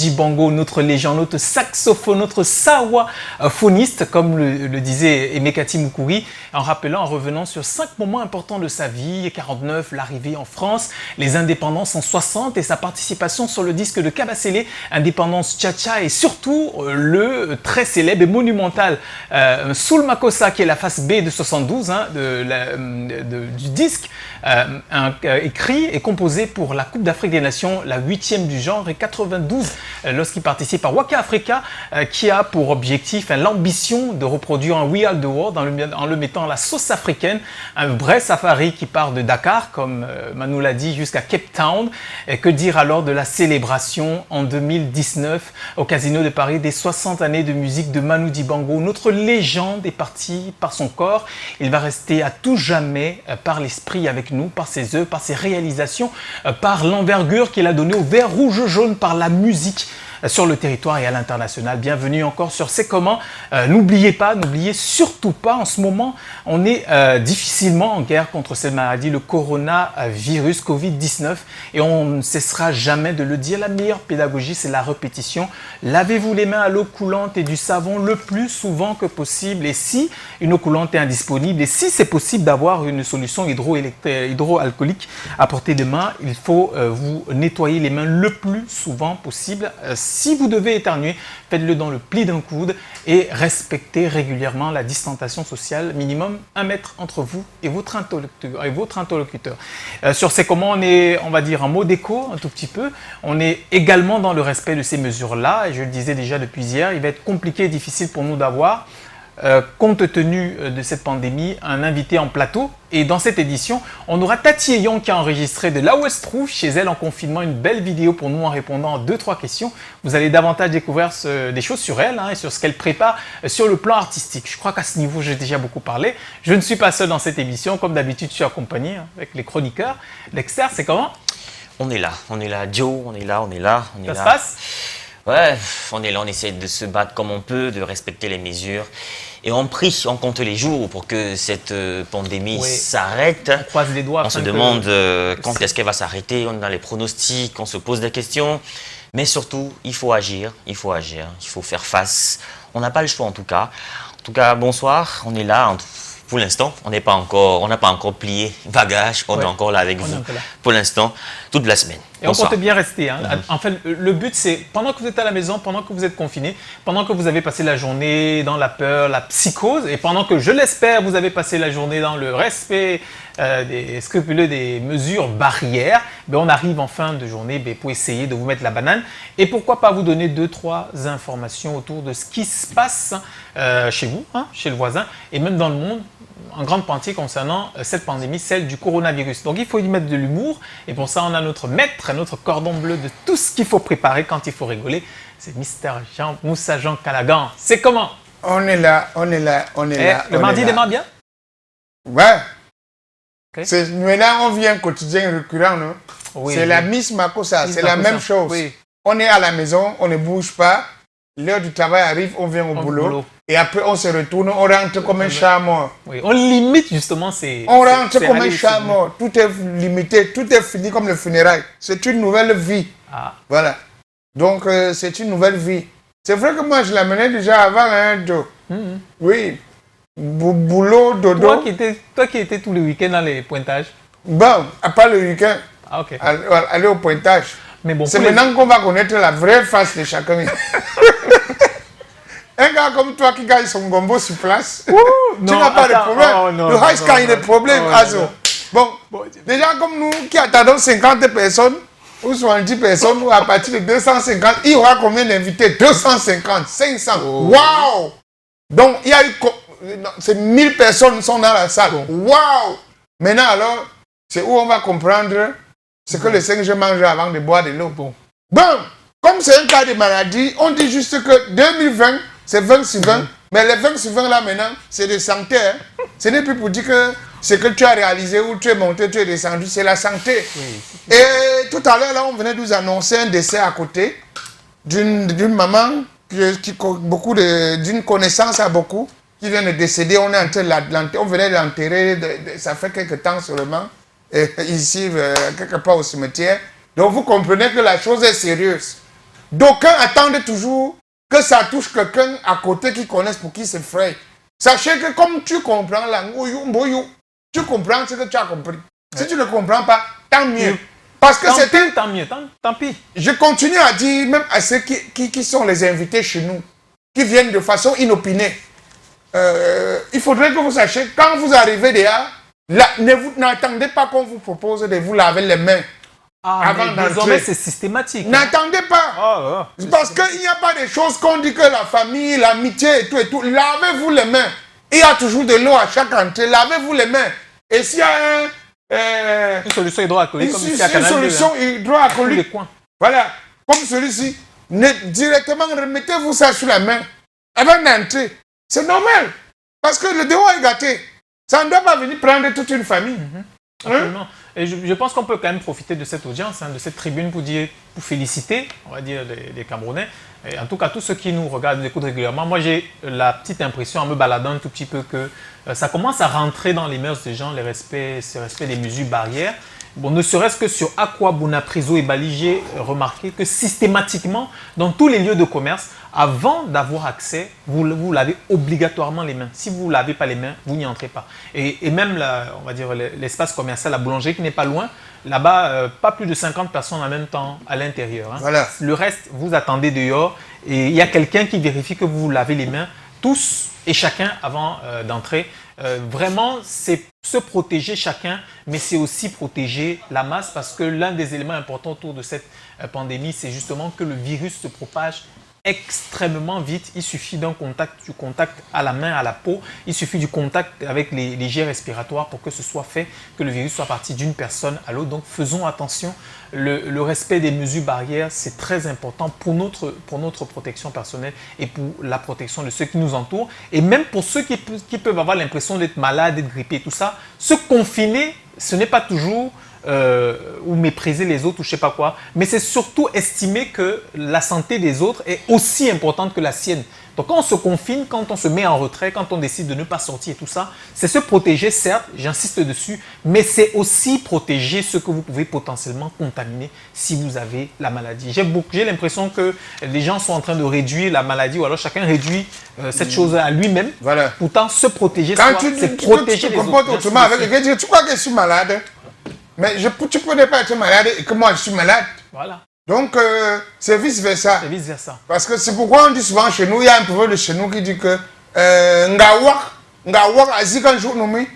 Dibango, notre légende, notre saxophone, notre sawa-phoniste, comme le disait Emekati Mukuri, en rappelant, en revenant sur 5 moments importants de sa vie, 49, l'arrivée en France, les indépendances en 60 et sa participation sur le disque de Kabasele, Indépendance Tcha-Tcha, et surtout le très célèbre et monumental Soul Makossa, qui est la face B de 72 du disque, écrit et composé pour la Coupe d'Afrique des Nations, la 8e du genre, et 92 lorsqu'il participe à Waka Africa, qui a pour objectif l'ambition de reproduire un We Are the World en le mettant à la sauce africaine, un vrai safari qui part de Dakar, comme Manu l'a dit, jusqu'à Cape Town. Et que dire alors de la célébration en 2019 au Casino de Paris des 60 années de musique de Manu Dibango. Notre légende est partie par son corps. Il va rester à tout jamais par l'esprit avec nous, par ses œuvres, par ses réalisations, par l'envergure qu'il a donnée au vert, rouge, jaune, par la musique sur le territoire et à l'international. Bienvenue encore sur C'est comment. N'oubliez surtout pas, en ce moment, on est difficilement en guerre contre cette maladie, le coronavirus, Covid-19, et on ne cessera jamais de le dire. La meilleure pédagogie, c'est la répétition. Lavez-vous les mains à l'eau coulante et du savon le plus souvent que possible. Et si une eau coulante est indisponible, et si c'est possible d'avoir une solution hydroalcoolique à portée de main, il faut vous nettoyer les mains le plus souvent possible. Si vous devez éternuer, faites-le dans le pli d'un coude et respectez régulièrement la distanciation sociale, minimum 1 mètre entre vous et votre interlocuteur. Sur C'est comment, on est, on va dire, en mode écho un tout petit peu. On est également dans le respect de ces mesures-là. Et je le disais déjà depuis hier, il va être compliqué et difficile pour nous d'avoir, compte tenu de cette pandémie, un invité en plateau. Et dans cette édition, on aura Tati Eyon qui a enregistré de là où elle se trouve, chez elle, en confinement, une belle vidéo pour nous en répondant à 2-3 questions. Vous allez davantage découvrir des choses sur elle et sur ce qu'elle prépare sur le plan artistique. Je crois qu'à ce niveau, j'ai déjà beaucoup parlé. Je ne suis pas seul dans cette émission. Comme d'habitude, je suis accompagné avec les chroniqueurs. Dexter, c'est comment? On est là, Joe, on est là. Ça se passe? Ouais, on est là, on essaie de se battre comme on peut, de respecter les mesures. Et on prie, on compte les jours pour que cette pandémie s'arrête. On croise les doigts. On se demande quand est-ce qu'elle va s'arrêter. On est dans les pronostics, on se pose des questions. Mais surtout, il faut agir, il faut faire face. On n'a pas le choix en tout cas. En tout cas, bonsoir, on est là. Pour l'instant, on n'a pas encore plié bagage, on est encore là avec vous pour l'instant, toute la semaine. Et on compte bien rester. En fait, le but, c'est pendant que vous êtes à la maison, pendant que vous êtes confiné, pendant que vous avez passé la journée dans la peur, la psychose, et pendant que, je l'espère, vous avez passé la journée dans le respect des scrupuleux des mesures barrières, on arrive en fin de journée pour essayer de vous mettre la banane. Et pourquoi pas vous donner 2-3 informations autour de ce qui se passe chez vous, chez le voisin, et même dans le monde, en grande partie concernant cette pandémie, celle du coronavirus. Donc il faut y mettre de l'humour, et pour ça on a notre maître, notre cordon bleu de tout ce qu'il faut préparer quand il faut rigoler. C'est Mister Moussa Jean Callaghan. C'est comment? On est là. Le mardi démarre bien? Ouais. Okay. Maintenant, on vit un quotidien récurrent, non? Oui, c'est la Miss Makossa, c'est la même chose. Oui. On est à la maison, on ne bouge pas. L'heure du travail arrive, on vient au boulot. Et après, on se retourne, on rentre comme un chat mort. Oui, on limite justement On rentre comme un chat mort. Tout est limité, tout est fini comme le funérail. C'est une nouvelle vie. Voilà. Donc, c'est une nouvelle vie. C'est vrai que moi, je l'amenais déjà avant, Joe. Oui. Boulot, dodo. Toi qui étais tous les week-ends dans les pointages. Bon, à part le week-end. Ok. Aller au pointage. Mais bon, c'est maintenant qu'on va connaître la vraie face de chacun. Un gars comme toi qui gagne son gombo sur place, tu n'as pas de problème. Le Haïs quand il y a des problèmes, Azo. Bon, déjà comme nous qui attendons 50 personnes, ou 70 personnes, ou à partir de 250, il y aura combien d'invités? 250, 500. Waouh! Donc, il y a eu... C'est 1000 personnes qui sont dans la salle. Waouh! Maintenant, alors, c'est où on va comprendre ce que le 5G mange avant de boire de l'eau. Bon, comme c'est un cas de maladie, on dit juste que 2020, c'est 20 sur 20. Mais les 20 sur 20 là maintenant, c'est de santé. Ce n'est plus pour dire que ce que tu as réalisé ou tu es monté, tu es descendu, c'est la santé. Oui. Et tout à l'heure, là, on venait nous annoncer un décès à côté d'une maman d'une connaissance à beaucoup, qui vient de décéder. On venait de l'enterrer, ça fait quelques temps seulement, ici, quelque part au cimetière. Donc vous comprenez que la chose est sérieuse. D'aucuns attendent toujours que ça touche quelqu'un à côté qui connaisse pour qui c'est frais. Sachez que comme tu comprends la ngoyo, tu comprends ce que tu as compris. Si tu ne comprends pas, tant mieux. Parce que c'était... Tant mieux, tant pis. Je continue à dire, même à ceux qui sont les invités chez nous, qui viennent de façon inopinée, il faudrait que vous sachiez, quand vous arrivez dehors, n'attendez pas qu'on vous propose de vous laver les mains. Avant d'entrer. Désormais, c'est systématique. N'attendez pas. Parce qu'il n'y a pas de choses qu'on dit que la famille, l'amitié et tout et tout. Lavez-vous les mains. Il y a toujours de l'eau à chaque entrée. Lavez-vous les mains. Et s'il y a une solution hydroalcoolique, comme ici à Canal 2. Une solution hydroalcoolique. Voilà. Comme celui-ci. Directement, remettez-vous ça sur la main. Avant d'entrer. C'est normal. Parce que le dehors est gâté. Ça ne doit pas venir prendre toute une famille. Absolument. Et je pense qu'on peut quand même profiter de cette audience, de cette tribune pour féliciter, on va dire, les Camerounais. Et en tout cas, tous ceux qui nous regardent, nous écoutent régulièrement. Moi, j'ai la petite impression, en me baladant un tout petit peu, que ça commence à rentrer dans les mœurs des gens, ce respect des mesures barrières. Bon, ne serait-ce que sur Aqua, Bonapriso et Bali, j'ai remarqué que systématiquement, dans tous les lieux de commerce, avant d'avoir accès, vous lavez obligatoirement les mains. Si vous ne lavez pas les mains, vous n'y entrez pas. Et même, on va dire, l'espace commercial, la boulangerie qui n'est pas loin, là-bas, pas plus de 50 personnes en même temps à l'intérieur. Voilà. Le reste, vous attendez dehors et il y a quelqu'un qui vérifie que vous lavez les mains, tous et chacun avant d'entrer. Vraiment, c'est se protéger chacun, mais c'est aussi protéger la masse parce que l'un des éléments importants autour de cette pandémie, c'est justement que le virus se propage extrêmement vite. Il suffit du contact à la main, à la peau. Il suffit du contact avec les jets respiratoires pour que ce soit fait, que le virus soit parti d'une personne à l'autre. Donc faisons attention. Le respect des mesures barrières, c'est très important pour notre protection personnelle et pour la protection de ceux qui nous entourent. Et même pour ceux qui peuvent avoir l'impression d'être malades, d'être grippés, tout ça, se confiner, ce n'est pas toujours... ou mépriser les autres ou je ne sais pas quoi, mais c'est surtout estimer que la santé des autres est aussi importante que la sienne. Donc quand on se confine, quand on se met en retrait, quand on décide de ne pas sortir et tout ça, c'est se protéger, certes, j'insiste dessus, mais c'est aussi protéger ce que vous pouvez potentiellement contaminer si vous avez la maladie. J'ai l'impression que les gens sont en train de réduire la maladie ou alors chacun réduit cette chose à lui-même. Voilà. Pourtant, se protéger, c'est tu protéger les te comportes autres. autrement avec quelqu'un, tu crois que je suis malade? Mais tu ne peux pas être malade et que moi je suis malade. Voilà. Donc, c'est vice-versa. C'est vice-versa. Parce que c'est pourquoi on dit souvent chez nous, il y a un proverbe de chez nous qui dit que Ngawak Azikan Journomi.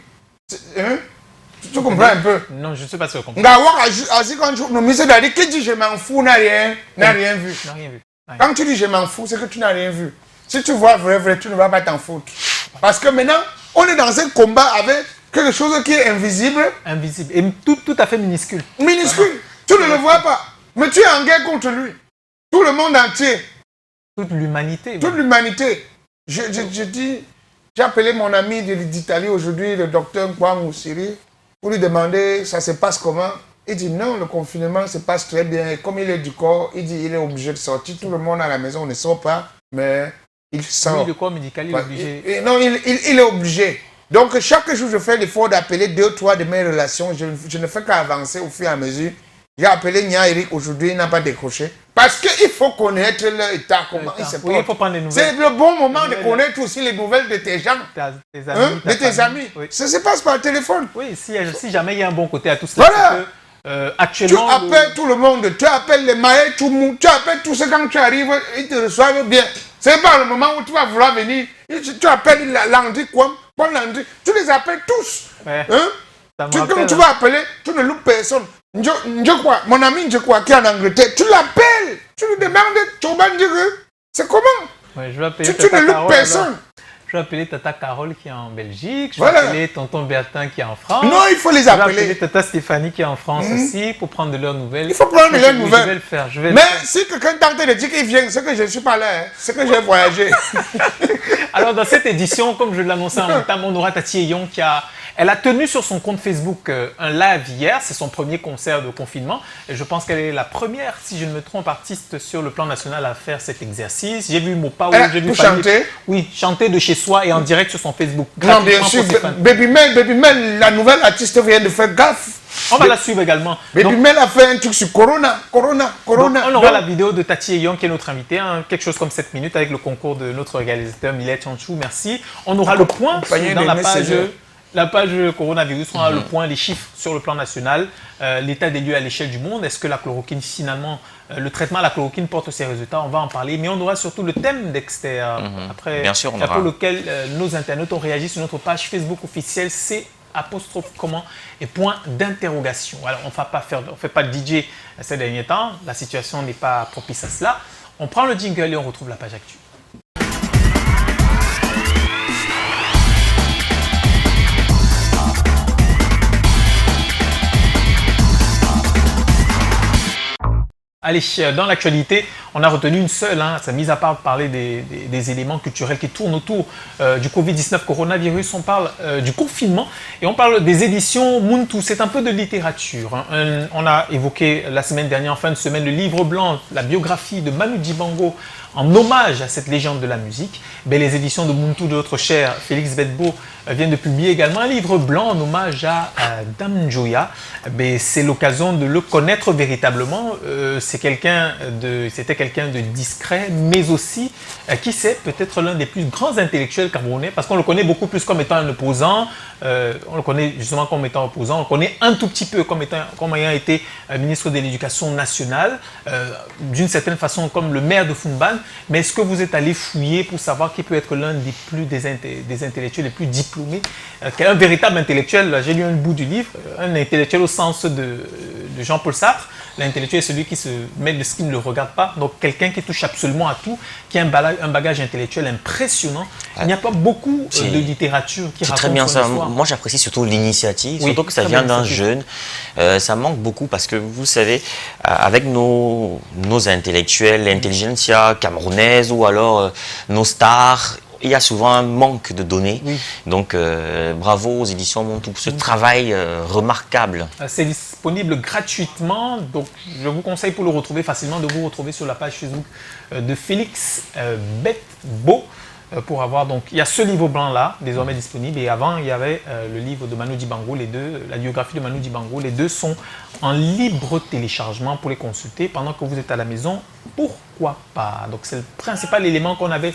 Tu comprends un peu? Non, je ne sais pas si je comprends. Ngawak Azikan Journomi, c'est-à-dire qui dit je m'en fous n'a rien vu. N'a rien vu. Quand tu dis je m'en fous, c'est que tu n'as rien vu. Si tu vois vrai, tu ne vas pas t'en foutre. Parce que maintenant, on est dans un combat avec quelque chose qui est invisible. Invisible. Et tout à fait minuscule. Minuscule. Tu ne le vois pas. Mais tu es en guerre contre lui. Tout le monde entier. Toute l'humanité. Toute l'humanité. Je dis, j'ai appelé mon ami d'Italie aujourd'hui, le docteur Kwang Oussiri, pour lui demander ça se passe comment. Il dit non, le confinement se passe très bien. Et comme il est du corps, il dit il est obligé de sortir. Tout le monde à la maison ne sort pas, mais il sort. Oui, le corps médical, il est obligé. Non, il est obligé. Donc, chaque jour, je fais l'effort d'appeler 2 ou 3 de mes relations. Je ne fais qu'avancer au fur et à mesure. J'ai appelé Nia Eric aujourd'hui, il n'a pas décroché. Parce qu'il faut connaître leur état, comment il se porte. Oui, il faut prendre des nouvelles. C'est le bon moment de connaître aussi les nouvelles de tes gens. Tes amis. De tes amis. Oui. Ça se passe par téléphone. Oui, si jamais il y a un bon côté à tout cela. Voilà. Actuellement, tu appelles tout le monde, tu appelles les maïs, tu appelles tous ceux quand tu arrives, ils te reçoivent bien. C'est pas le moment où tu vas vouloir venir. Tu appelles Landry, quoi. Bon Landry, tu les appelles tous. Ouais. Quand tu vas appeler, tu ne loupes personne. Mon ami Njekwa qui est en Angleterre, tu l'appelles. Tu lui demandes, c'est comment? Ouais, je vais appeler tu ne loupes personne. Je vais appeler Tata Carole qui est en Belgique. Je vais voilà. appeler Tonton Bertin qui est en France. Non, il faut les appeler. Je vais appeler Tata Stéphanie qui est en France aussi pour prendre de leurs nouvelles. Il faut prendre de leurs nouvelles. Je vais le faire. Mais si quelqu'un tente de dire qu'il vient, c'est que je ne suis pas là. C'est que j'ai voyagé. Alors, dans cette édition, comme je l'annonçais en même temps, on aura Tati Eyon qui a Elle a tenu sur son compte Facebook un live hier. C'est son premier concert de confinement. Et je pense qu'elle est la première, si je ne me trompe, artiste sur le plan national à faire cet exercice. J'ai vu Mopao, j'ai vu chanter. Oui, chanter de chez soi et en direct sur son Facebook. Non, bien sûr. Baby Mel, la nouvelle artiste vient de faire gaffe. On va la suivre également. Baby Mel a fait un truc sur Corona. Donc, on aura la vidéo de Tati Eyong qui est notre invitée, hein, quelque chose comme 7 minutes avec le concours de notre réalisateur Millet Chanchou. Merci. On aura le point dans la page coronavirus. On aura le point, les chiffres sur le plan national, l'état des lieux à l'échelle du monde. Est-ce que la chloroquine, finalement, le traitement à la chloroquine porte ses résultats? On va en parler. Mais on aura surtout le thème Dexter, après, bien sûr, pour lequel nos internautes ont réagi sur notre page Facebook officielle. C'est apostrophe comment et point d'interrogation. Alors, on ne fait pas de DJ ces derniers temps. La situation n'est pas propice à cela. On prend le jingle et on retrouve la page actuelle. Allez, dans l'actualité, on a retenu une seule, ça mise à part parler des éléments culturels qui tournent autour du Covid-19 coronavirus. On parle du confinement et on parle des éditions Muntu. C'est un peu de littérature. On a évoqué la semaine dernière, en fin de semaine, le livre blanc, la biographie de Manu Dibango en hommage à cette légende de la musique. Les éditions de Muntu de notre cher Félix Bedbo viennent de publier également un livre blanc en hommage à Dame Njoya. C'est l'occasion de le connaître véritablement. C'était quelqu'un de discret, mais aussi, qui sait, peut-être l'un des plus grands intellectuels camerounais, parce qu'on le connaît beaucoup plus comme étant un opposant, on le connaît justement comme étant opposant, on le connaît un tout petit peu comme ayant été ministre de l'Éducation nationale, d'une certaine façon comme le maire de Foumban. Mais est-ce que vous êtes allé fouiller pour savoir qui peut être l'un des intellectuels les plus diplômés, un véritable intellectuel? J'ai lu un bout du livre, un intellectuel au sens de Jean-Paul Sartre. L'intellectuel est celui qui se met de ce qui ne le regarde pas, donc quelqu'un qui touche absolument à tout, qui a un bagage intellectuel impressionnant. Il n'y a pas beaucoup de littérature qui raconte. C'est très bien ça. Histoire. Moi, j'apprécie surtout l'initiative, surtout que ça vient d'un jeune. Ça manque beaucoup parce que vous savez, avec nos intellectuels, l'intelligentsia camerounaise ou alors nos stars, il y a souvent un manque de données. Oui. Donc, bravo aux éditions Muntu pour ce travail remarquable. C'est disponible gratuitement. Donc, je vous conseille pour le retrouver facilement de vous retrouver sur la page Facebook de Félix Bedbo. Pour avoir, donc, il y a ce livre blanc là, désormais disponible, et avant il y avait le livre de Manu Dibango, la biographie de Manu Dibango, les deux sont en libre téléchargement pour les consulter pendant que vous êtes à la maison, pourquoi pas. Donc c'est le principal élément qu'on avait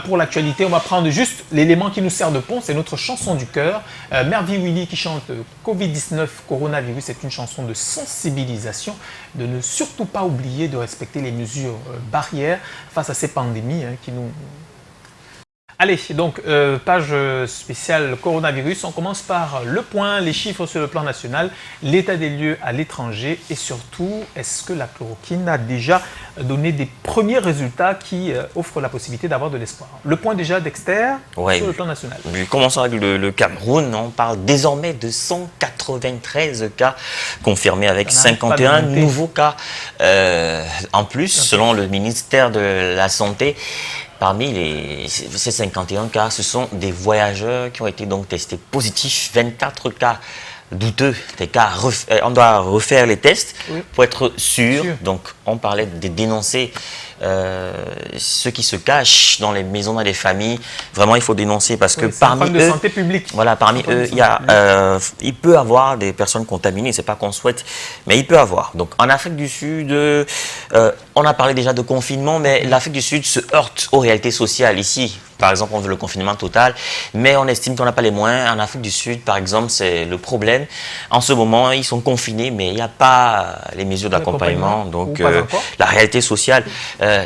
pour l'actualité. On va prendre juste l'élément qui nous sert de pont, c'est notre chanson du cœur. Mervy Willy qui chante Covid-19, coronavirus, c'est une chanson de sensibilisation, de ne surtout pas oublier de respecter les mesures barrières face à ces pandémies qui nous... Allez, donc, page spéciale coronavirus. On commence par le point, les chiffres sur le plan national, l'état des lieux à l'étranger et surtout, est-ce que la chloroquine a déjà donné des premiers résultats qui offrent la possibilité d'avoir de l'espoir? Le point déjà, Dexter, sur le plan national. Commençons avec le Cameroun. On parle désormais de 193 cas confirmés avec 51 nouveaux cas en plus, selon le ministère de la Santé. Parmi ces 51 cas, ce sont des voyageurs qui ont été donc testés positifs, 24 cas douteux, des cas on doit refaire les tests pour être sûr. Donc on parlait de dénoncer ceux qui se cachent dans les maisons, dans les familles. Vraiment, il faut dénoncer parce que parmi eux, santé publique. Voilà, parmi eux, il peut avoir des personnes contaminées. C'est pas qu'on souhaite, mais il peut avoir. Donc, en Afrique du Sud, on a parlé déjà de confinement, mais l'Afrique du Sud se heurte aux réalités sociales ici. Par exemple, on veut le confinement total, mais on estime qu'on n'a pas les moyens. En Afrique du Sud, par exemple, c'est le problème. En ce moment, ils sont confinés, mais il n'y a pas les mesures d'accompagnement. Donc, la réalité sociale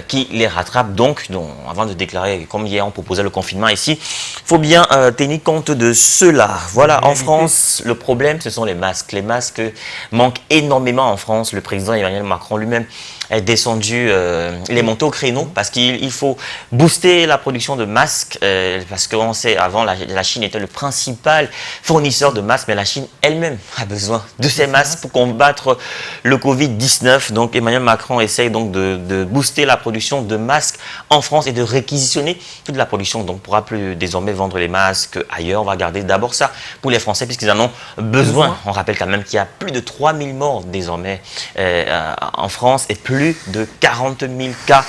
qui les rattrape. Donc, avant de déclarer, comme hier, on proposait le confinement ici, il faut bien tenir compte de cela. Voilà, en France, le problème, ce sont les masques. Les masques manquent énormément en France. Le président Emmanuel Macron lui-même est descendu, il est monté au créneau parce qu'il faut booster la production de masques parce qu'on sait avant la Chine était le principal fournisseur de masques, mais la Chine elle-même a besoin de ces masques pour combattre le Covid-19. Donc Emmanuel Macron Macron essaye donc de booster la production de masques en France et de réquisitionner toute la production. Donc, on ne pourra plus désormais vendre les masques ailleurs. On va garder d'abord ça pour les Français puisqu'ils en ont besoin. On rappelle quand même qu'il y a plus de 3000 morts désormais en France et plus de 40 000 cas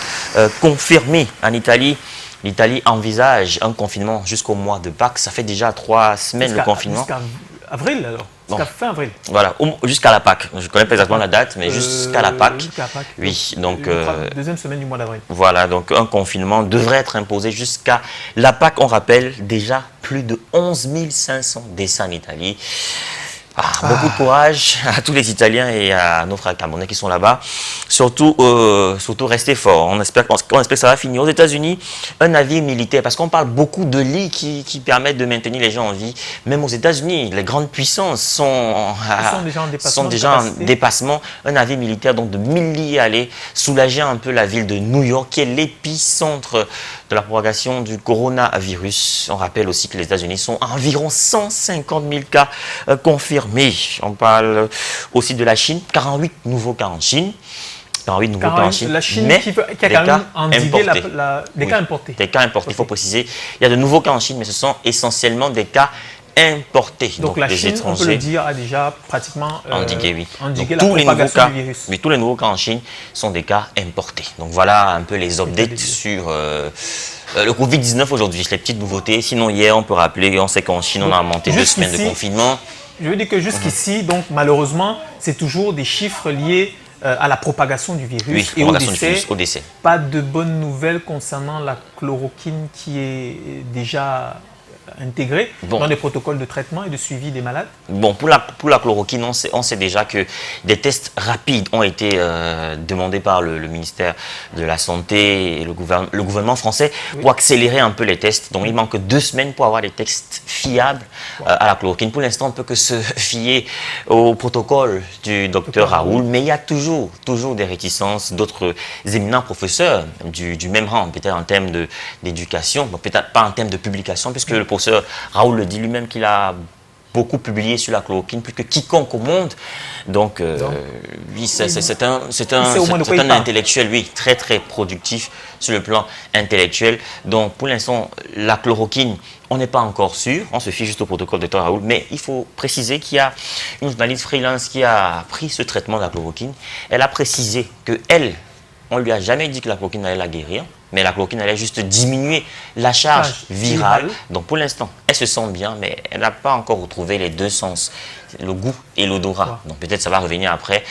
confirmés en Italie. L'Italie envisage un confinement jusqu'au mois de Pâques. Ça fait déjà 3 semaines le confinement. Jusqu'à avril alors. Jusqu'à fin avril. Voilà, jusqu'à la Pâques. Je ne connais pas exactement la date, mais jusqu'à la Pâques. Jusqu'à Pâques. Oui, donc... deuxième semaine du mois d'avril. Voilà, donc un confinement devrait être imposé jusqu'à la Pâques. On rappelle déjà plus de 11 500 décès en Italie. Beaucoup de courage à tous les Italiens et à nos frères camerounais qui sont là-bas. Surtout restez forts. On espère que ça va finir. Aux États-Unis, un navire militaire, parce qu'on parle beaucoup de lits qui permettent de maintenir les gens en vie. Même aux États-Unis, les grandes puissances sont déjà en dépassement. Un navire militaire donc de 1000 lits allait soulager un peu la ville de New York, qui est l'épicentre de la propagation du coronavirus. On rappelle aussi que les États-Unis sont à environ 150 000 cas confirmés. On parle aussi de la Chine, 48 nouveaux cas en Chine. 48 nouveaux cas en Chine. La Chine qui a quand même endigué des cas importés. Des cas importés, il faut préciser. Il y a de nouveaux cas en Chine, mais ce sont essentiellement des cas importés. Donc la Chine, on peut le dire, a déjà pratiquement endigué la propagation du virus. Oui, tous les nouveaux cas en Chine sont des cas importés. Donc voilà un peu les updates sur le Covid-19 aujourd'hui, les petites nouveautés. Sinon hier, on peut rappeler, on sait qu'en Chine, on a monté 2 semaines de confinement. Je veux dire que jusqu'ici, donc malheureusement, c'est toujours des chiffres liés à la propagation du virus et au décès. Pas de bonnes nouvelles concernant la chloroquine qui est déjà intégrée dans les protocoles de traitement et de suivi des malades. Bon, pour la chloroquine, on sait déjà que des tests rapides ont été demandés par le ministère de la Santé et le gouvernement français pour accélérer un peu les tests. Donc, il manque 2 semaines pour avoir des tests fiables à la chloroquine. Pour l'instant, on ne peut que se fier au protocole du docteur Raoul, mais il y a toujours des réticences d'autres éminents professeurs du même rang, peut-être en termes d'éducation, peut-être pas en termes de publication, puisque le professeur Raoul le dit lui-même qu'il a beaucoup publié sur la chloroquine, plus que quiconque au monde. Donc, oui, c'est un intellectuel, oui, très très productif sur le plan intellectuel. Donc, pour l'instant, la chloroquine, on n'est pas encore sûr. On se fie juste au protocole de Dr Raoul. Mais il faut préciser qu'il y a une journaliste freelance qui a pris ce traitement de la chloroquine. Elle a précisé qu'elle, on ne lui a jamais dit que la chloroquine allait la guérir, mais la chloroquine allait juste diminuer la charge virale. Donc pour l'instant, elle se sent bien, mais elle n'a pas encore retrouvé les 2 sens, le goût et l'odorat. Donc peut-être ça va revenir après.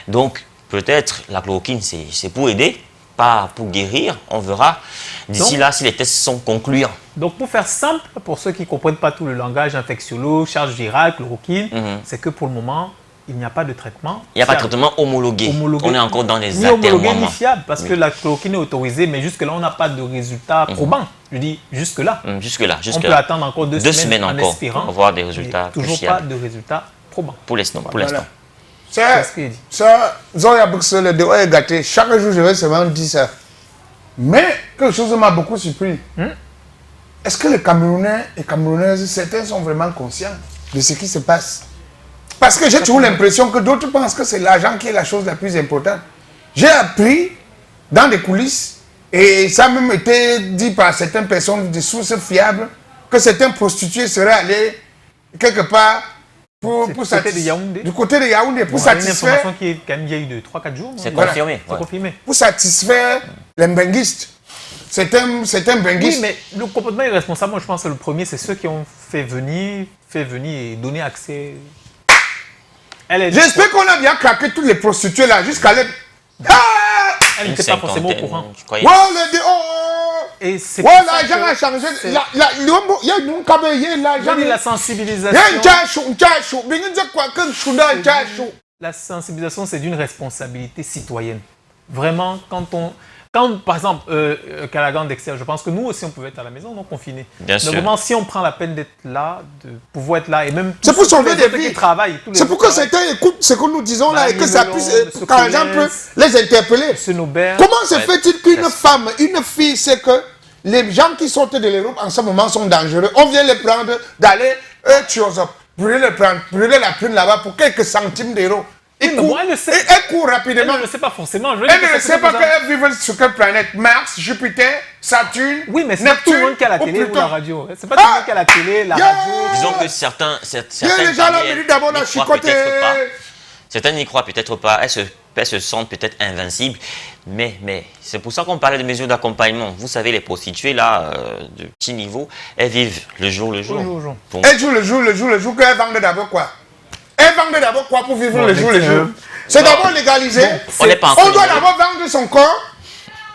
Donc peut-être la chloroquine, c'est pour aider, pas pour guérir. On verra d'ici là si les tests sont concluants. Donc pour faire simple, pour ceux qui ne comprennent pas tout le langage infectiologue, charge virale, chloroquine, c'est que pour le moment, il n'y a pas de traitement. Il n'y a pas de traitement homologué. On est encore dans les atermoiements. Ni homologué ni fiable, parce que la chloroquine est autorisée, mais jusque-là, on n'a pas de résultats probants. Je dis jusque-là. Jusque-là. On peut attendre encore 2 semaines en espérant. Pour voir des résultats toujours pas de résultats probants. Pour l'instant. Ça, Zoya Bruxelles, de est gâté. Chaque jour, je vais seulement dire ça. Mais quelque chose m'a beaucoup surpris. Est-ce que les Camerounais et Camerounaises, certains sont vraiment conscients de ce qui se passe? Parce que j'ai toujours l'impression que d'autres pensent que c'est l'argent qui est la chose la plus importante. J'ai appris dans des coulisses, et ça a même été dit par certaines personnes de sources fiables, que certains prostituées seraient allés quelque part pour satisfaire. Du côté de Yaoundé, pour satisfaire. C'est une information qui est quand même vieille de 3-4 jours. C'est confirmé. C'est confirmé. Pour satisfaire les mbenguistes. C'est un benguiste. Oui, mais le comportement irresponsable, moi je pense que le premier, c'est ceux qui ont fait venir et donner accès. J'espère qu'on a bien craqué toutes les prostituées là jusqu'à l'aide. Elle n'était pas forcément au courant. Et c'est l'argent a changé. Il y a une cabelle là. La sensibilisation. La sensibilisation, c'est d'une responsabilité citoyenne. Vraiment, quand par exemple, Callaghan d'Excel, je pense que nous aussi on pouvait être à la maison, non confinés. Bien sûr. Vraiment, si on prend la peine d'être là, de pouvoir être là, et même c'est pour sauver des vies. Qui travaillent. C'est pour que certains écoutent ce que nous disons là et que ça puisse, quand les gens peuvent les interpeller. Comment se fait-il qu'une femme, une fille, sait que les gens qui sortent de l'Europe en ce moment sont dangereux? On vient les prendre, d'aller brûler la prune là-bas pour quelques centimes d'euros. Oui, mais moi, elle le sait. Elle court rapidement. Elle ne le sait pas forcément. Elle ne sait pas qu'elle vit sur quelle planète. Mars, Jupiter, Saturne. Oui, mais c'est pas tout le monde qui a la télé ou la radio. C'est pas tout le monde qui a la télé, la radio. Disons que certains les gens là, d'abord la chicoter. Certains n'y croient peut-être pas. Elles se sentent peut-être invincibles. Mais c'est pour ça qu'on parlait de mesures d'accompagnement. Vous savez, les prostituées, là, de petit niveau, elles vivent le jour. Donc, elles jouent le jour, qu'elles vendent d'abord quoi? Elles vendent d'abord quoi pour vivre le jour? C'est d'abord légalisé. On doit d'abord vendre son corps.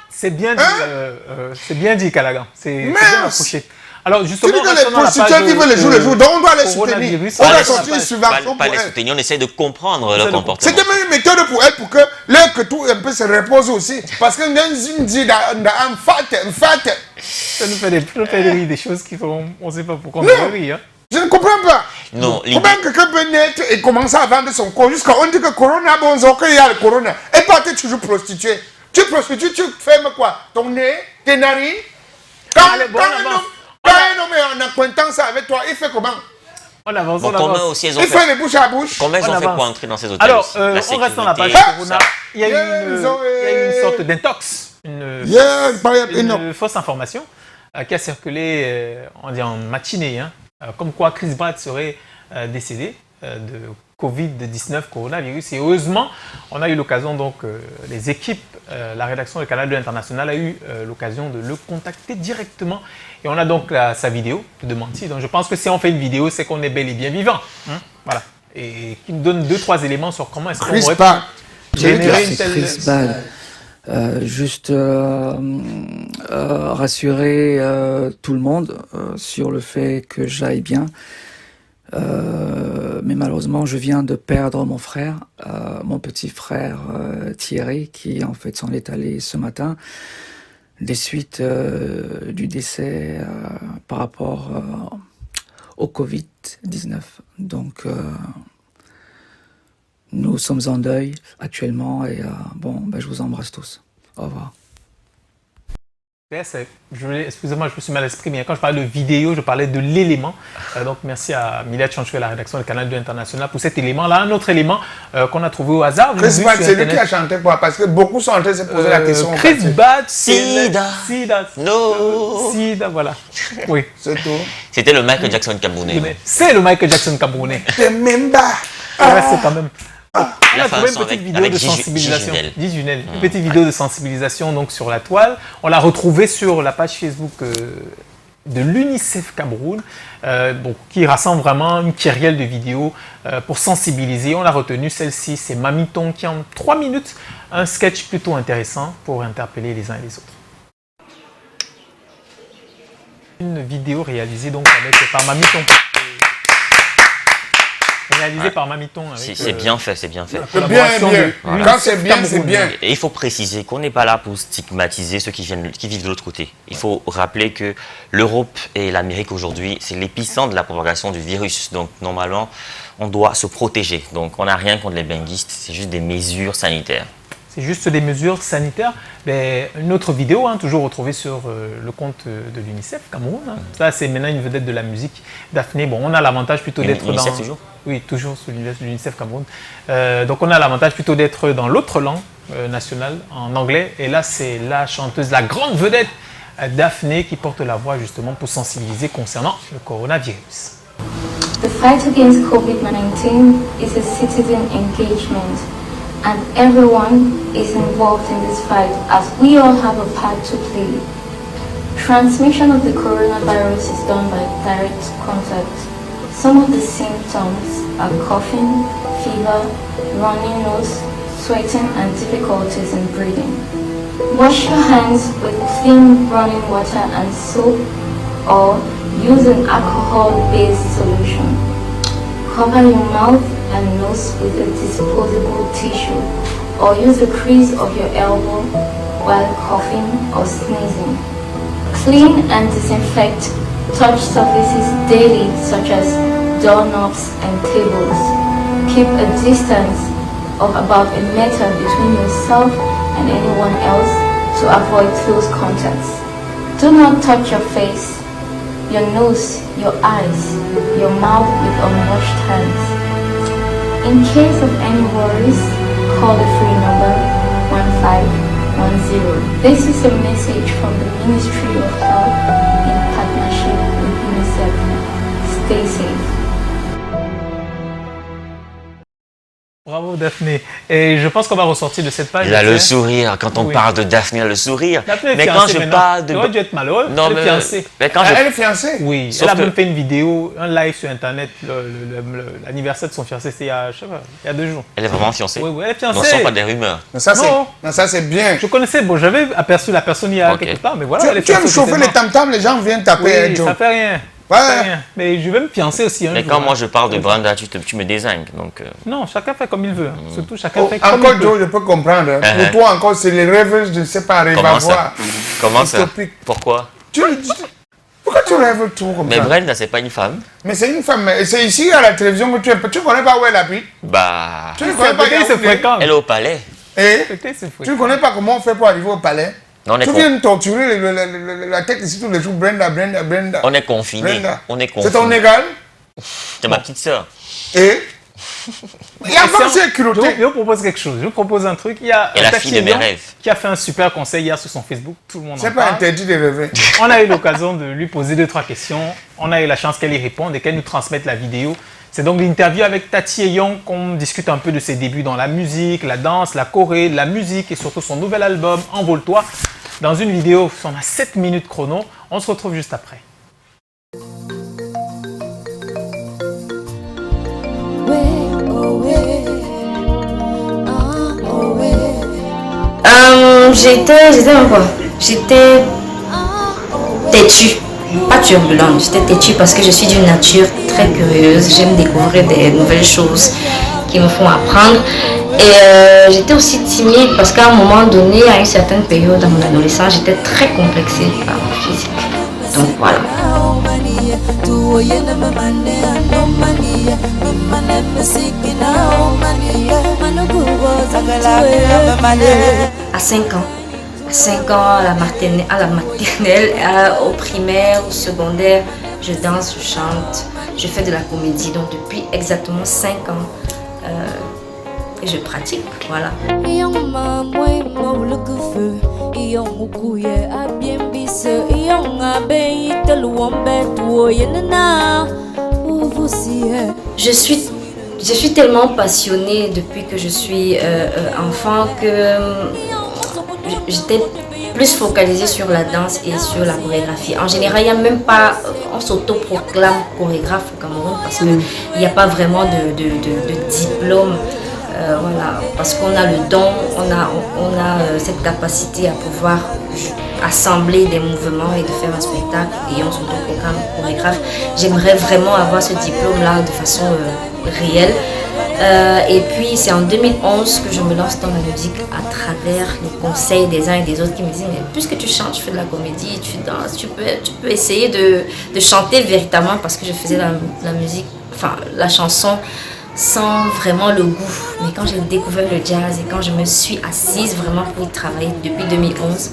C'est bien dit, Callaghan. C'est bien approché. Alors justement, tu dis que les prostituées vivent le jour, donc on doit les soutenir. On doit sortir une subvention pas les soutenir, on essaie de comprendre leur comportement. C'était même une méthode pour elles, pour que l'heure que tout un peu se repose aussi. Parce que nous dit en fait. Ça nous fait rire des choses qui font, on ne sait pas pourquoi on fait rire. Je ne comprends pas. Non, comment quelqu'un peut naître et commencer à vendre son corps jusqu'à on dit que Corona, bon, il y a le Corona. Et pas tu toujours prostituée. Tu prostitues, tu fermes quoi? Ton nez, tes narines. Quand un homme est en acquaintance avec toi, il fait comment? On avance, aussi, il fait les bouche à bouche. Comment ils ont fait pour entrer dans ces hôtels? Alors, on reste dans la page Corona. Il y a une sorte d'intox, une fausse information qui a circulé en matinée, comme quoi Chris Pratt serait décédé de Covid-19, coronavirus. Et heureusement, on a eu l'occasion, donc, les équipes, la rédaction de Canal 2 International a eu l'occasion de le contacter directement. Et on a donc sa vidéo de démenti. Donc, je pense que si on fait une vidéo, c'est qu'on est bel et bien vivant. Voilà. Et qui nous donne 2-3 éléments sur comment est-ce qu'on aurait générer une telle... Chris Ball. Juste rassurer tout le monde sur le fait que j'aille bien. Mais malheureusement, je viens de perdre mon frère, mon petit frère Thierry, qui en fait s'en est allé ce matin des suites du décès par rapport au Covid-19. Donc, nous sommes en deuil actuellement et je vous embrasse tous. Au revoir. Excusez-moi, je me suis mal exprimé. Quand je parlais de vidéo, je parlais de l'élément. Donc, merci à Milia Tchanchoué, la rédaction de Canal 2 International, pour cet élément-là. Un autre élément qu'on a trouvé au hasard. Chris Bad, c'est lui qui a chanté quoi? Parce que beaucoup sont en train de se poser la question. Chris Bad, Sida. No. Sida, voilà. Oui. C'est tout. C'était le Michael Jackson camerounais. C'est le Michael Jackson camerounais. C'est même pas. C'est quand même. On a trouvé une petite vidéo avec de sensibilisation. Une petite vidéo de sensibilisation donc, sur la toile. On l'a retrouvée sur la page Facebook de l'UNICEF Cameroun, qui rassemble vraiment une kyrielle de vidéos pour sensibiliser. On a retenu celle-ci, c'est Mamiton qui en 3 minutes, un sketch plutôt intéressant pour interpeller les uns et les autres. Une vidéo réalisée donc par Mamiton. Réalisé par Mamiton. C'est bien fait, c'est bien fait. C'est bien. Voilà. Quand c'est bien, c'est bien. Et il faut préciser qu'on n'est pas là pour stigmatiser ceux qui vivent de l'autre côté. Il faut rappeler que l'Europe et l'Amérique aujourd'hui, c'est l'épicentre de la propagation du virus. Donc normalement, on doit se protéger. Donc on n'a rien contre les benguistes, c'est juste des mesures sanitaires. C'est juste des mesures sanitaires. Mais une autre vidéo, toujours retrouvée sur le compte de l'UNICEF Cameroun. Ça, c'est maintenant une vedette de la musique. Daphné, bon, on a l'avantage plutôt d'être dans... toujours ? Oui, toujours sur l'UNICEF Cameroun. Donc, on a l'avantage plutôt d'être dans l'autre langue nationale, en anglais. Et là, c'est la chanteuse, la grande vedette Daphné qui porte la voix justement pour sensibiliser concernant le coronavirus. The fight against COVID-19 is a citizen engagement. And everyone is involved in this fight as we all have a part to play. Transmission of the coronavirus is done by direct contact. Some of the symptoms are coughing, fever, runny nose, sweating and difficulties in breathing. Wash your hands with clean running water and soap or use an alcohol-based solution. Cover your mouth and nose with a disposable tissue or use the crease of your elbow while coughing or sneezing. Clean and disinfect touch surfaces daily such as doorknobs and tables. Keep a distance of about 1 meter between yourself and anyone else to avoid close contacts. Do not touch your face, your nose, your eyes, your mouth with unwashed hands. In case of any worries, call the free number 1510. This is a message from the Ministry of Health in partnership with UNICEF. Stay safe. Bravo Daphné. Et je pense qu'on va ressortir de cette page. Il a le sourire. Quand on parle de Daphné, il a le sourire. Mais quand je parle de... Il aurait dû être malheureux. Non, elle est fiancée. Elle est fiancée? Oui. Elle a même fait une vidéo, un live sur Internet. L'anniversaire de son fiancé, c'était il y a 2 jours. Elle est vraiment fiancée? Oui, elle est fiancée. Non, ce ne sont pas des rumeurs. Non, ça c'est bien. Je connaissais, j'avais aperçu la personne il y a quelque temps, mais voilà. Tu aimes chauffer les tam-tams, les gens viennent taper. Oui, ça fait rien. Ouais. Mais je vais me fiancer aussi. Mais quand moi je parle de Brenda, tu me désignes. Donc, Non, chacun fait comme il veut. Surtout chacun fait comme il encore veut. Joe, je peux comprendre. Pour toi encore, c'est les rêves, je ne sais pas, rêve à voir. Comment ça? Pourquoi? Pourquoi tu rêves tout comme ça? Mais Brenda, c'est pas une femme. Mais c'est une femme. C'est ici à la télévision que tu ne connais pas où elle habite. Bah. Tu ne connais pas Peut-être c'est fréquent. Elle est au palais. Et Peut-être c'est fréquent. tu ne connais pas comment on fait pour arriver au palais. Non, Tu viens de torturer la tête ici tous les jours. Brenda. On est confinés. C'est ton égal? C'est ma petite sœur. Et il y a encore ces culottés. Je vous propose quelque chose. Je vous propose un truc. Il y a Et la fille de mes rêves. qui a fait un super conseil hier sur son Facebook. Tout le monde en C'est pas parle. interdit de rêver. On a eu l'occasion de lui poser 2-3 questions. On a eu la chance qu'elle y réponde et qu'elle nous transmette la vidéo. C'est donc l'interview avec Tati Eyong qu'on discute un peu de ses débuts dans la musique, la danse, la choré, la musique et surtout son nouvel album Envole-toi. Dans une vidéo, on a 7 minutes chrono. On se retrouve juste après. J'étais têtue, pas turbulente, j'étais têtue parce que je suis d'une nature très curieuse, j'aime découvrir des nouvelles choses qui me font apprendre. Et j'étais aussi timide parce qu'à un moment donné, à une certaine période dans mon adolescence, j'étais très complexée par mon physique. Donc voilà. À 5 ans. À 5 ans, à la maternelle, au primaire, au secondaire, je danse, je chante, je fais de la comédie. Donc depuis exactement 5 ans, et je pratique, voilà. Je suis tellement passionnée depuis que je suis enfant que j'étais plus focalisée sur la danse et sur la chorégraphie. En général, il n'y a même pas, on s'autoproclame chorégraphe au Cameroun parce qu'il n'y a pas vraiment de diplôme. Voilà, parce qu'on a le don, on a cette capacité à pouvoir assembler des mouvements et de faire un spectacle et on s'autoproclame chorégraphe. J'aimerais vraiment avoir ce diplôme-là de façon réelle. Et puis c'est en 2011 que je me lance dans la musique à travers les conseils des uns et des autres qui me disent mais puisque tu chantes, tu fais de la comédie, tu danses, tu peux essayer de chanter véritablement parce que je faisais la musique, enfin la chanson sans vraiment le goût. Mais quand j'ai découvert le jazz et quand je me suis assise vraiment pour y travailler depuis 2011,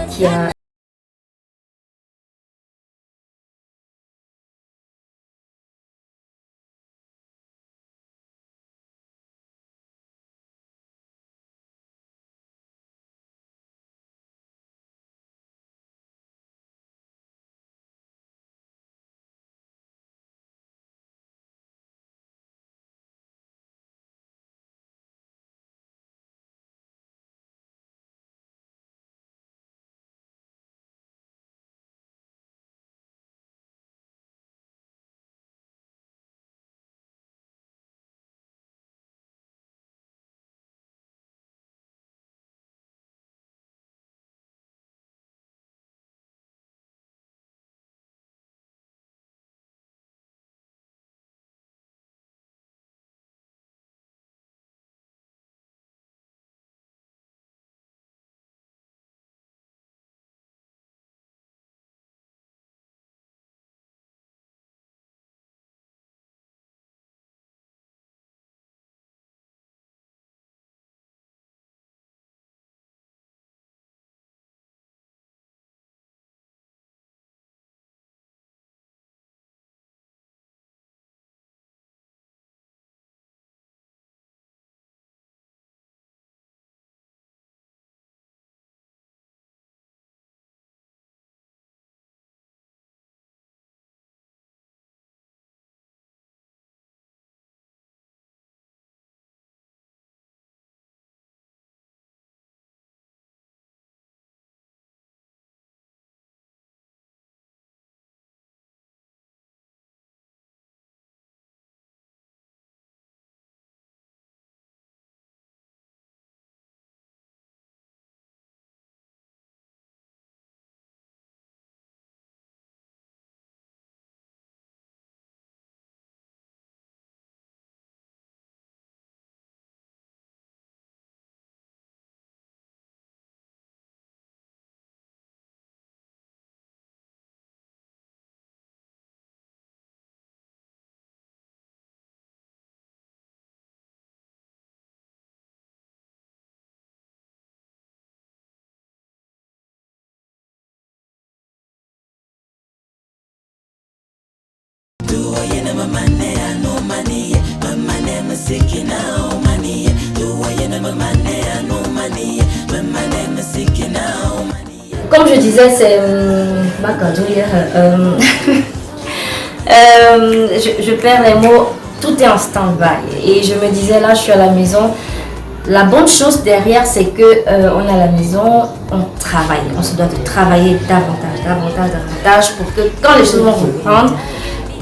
qui a Comme je disais, c'est je perds les mots, tout est en stand-by. Et je me disais, là, je suis à la maison. La bonne chose derrière, c'est que on est à la maison, on travaille. On se doit de travailler davantage pour que quand les choses vont reprendre,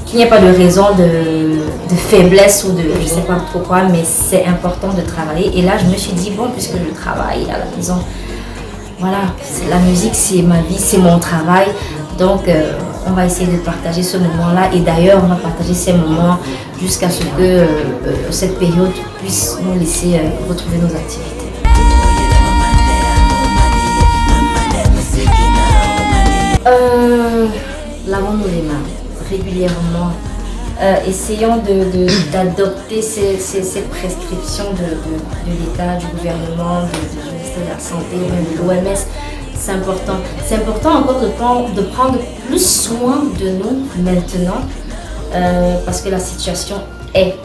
qu'il n'y ait pas de raison de faiblesse ou de je ne sais pas trop quoi, mais c'est important de travailler. Et là, je me suis dit, bon, puisque je travaille à la maison, voilà, la musique, c'est ma vie, c'est mon travail. Donc, on va essayer de partager ce moment-là. Et d'ailleurs, on va partager ces moments jusqu'à ce que cette période puisse nous laisser retrouver nos activités. Lavons-nous les mains régulièrement. Essayons d'adopter ces prescriptions de l'État, du gouvernement, du ministère de la Santé, même de l'OMS. C'est important. C'est important encore de prendre plus soin de nous maintenant parce que la situation est.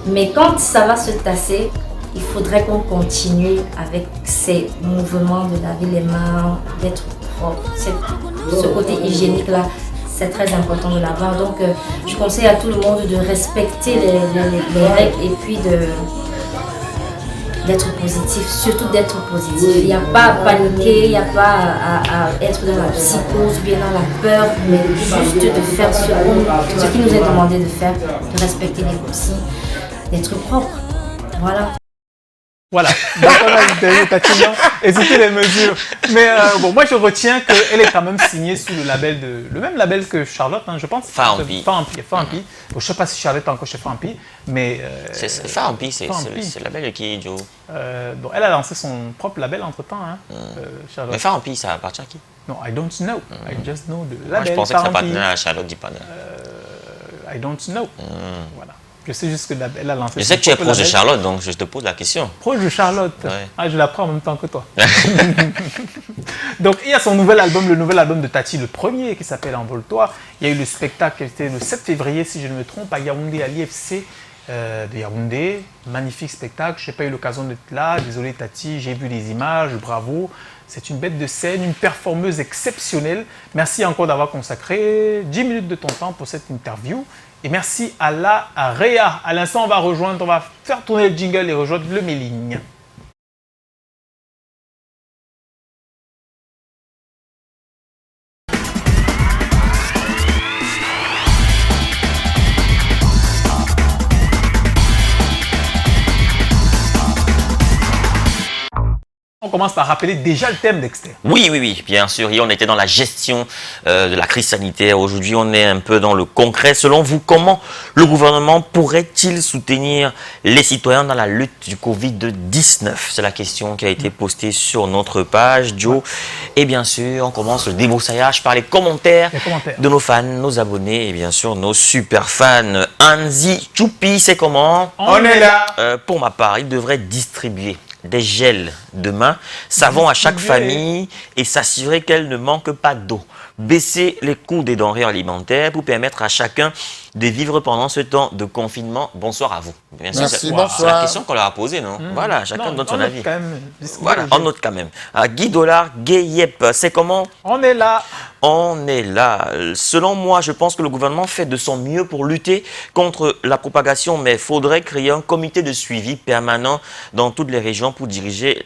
Mais quand ça va se tasser, il faudrait qu'on continue avec ces mouvements de laver les mains, d'être propre. Ce côté hygiénique-là, c'est très important de l'avoir. Donc, je conseille à tout le monde de respecter les règles et puis d'être positif, surtout d'être positif. Il n'y a pas à paniquer, il n'y a pas à être dans la psychose, bien dans la peur, mais juste de faire ce qui nous est demandé de faire, de respecter les consignes, d'être propre. Voilà. Voilà, donc on a interviewé Tatiana et c'était les mesures. Mais bon, moi je retiens qu'elle est quand même signée sous le même label que Charlotte, hein, je pense. Fampi. Bon, je ne sais pas si Charlotte est encore chez Fampi, mais... Fampi, c'est le label qui est Joe. Bon, elle a lancé son propre label entre-temps, hein, Charlotte. Mais Fampi, ça appartient à qui? Non, I don't know. I just know the label. Moi, je pensais que ça appartenait à Charlotte Dipana. I don't know. Voilà. Je sais juste qu'elle a lancé. Je sais que tu es proche de Charlotte, donc je te pose la question. Proche de Charlotte. Ouais. Ah, je l'apprends en même temps que toi. Donc, il y a son nouvel album, le nouvel album de Tati, le premier, qui s'appelle Envole-toi. Il y a eu le spectacle qui était le 7 février, si je ne me trompe, à Yaoundé, à l'IFC de Yaoundé. Magnifique spectacle. Je n'ai pas eu l'occasion d'être là. Désolé, Tati, j'ai vu les images. Bravo. C'est une bête de scène, une performeuse exceptionnelle. Merci encore d'avoir consacré 10 minutes de ton temps pour cette interview. Et merci à Réa. À l'instant, on va faire tourner le jingle et rejoindre le mailing. On commence par rappeler déjà le thème, Dexter. Oui, bien sûr. Hier, on était dans la gestion de la crise sanitaire. Aujourd'hui, on est un peu dans le concret. Selon vous, comment le gouvernement pourrait-il soutenir les citoyens dans la lutte du Covid-19? C'est la question qui a été postée sur notre page, Joe. Et bien sûr, on commence le débroussaillage par les commentaires de nos fans, nos abonnés et bien sûr nos super fans. Anzi Choupi, c'est comment? On est là. Pour ma part, il devrait distribuer des gels de main, savon à chaque famille et s'assurer qu'elle ne manque pas d'eau. Baisser les coûts des denrées alimentaires pour permettre à chacun de vivre pendant ce temps de confinement. Bonsoir à vous. Bien sûr, merci, c'est bonsoir. la question qu'on leur a posée, non? Voilà, chacun donne son avis. Voilà, on on note quand même. Guy Dollar, Gayep, c'est comment? On est là. On est là. Selon moi, je pense que le gouvernement fait de son mieux pour lutter contre la propagation, mais il faudrait créer un comité de suivi permanent dans toutes les régions pour dirigé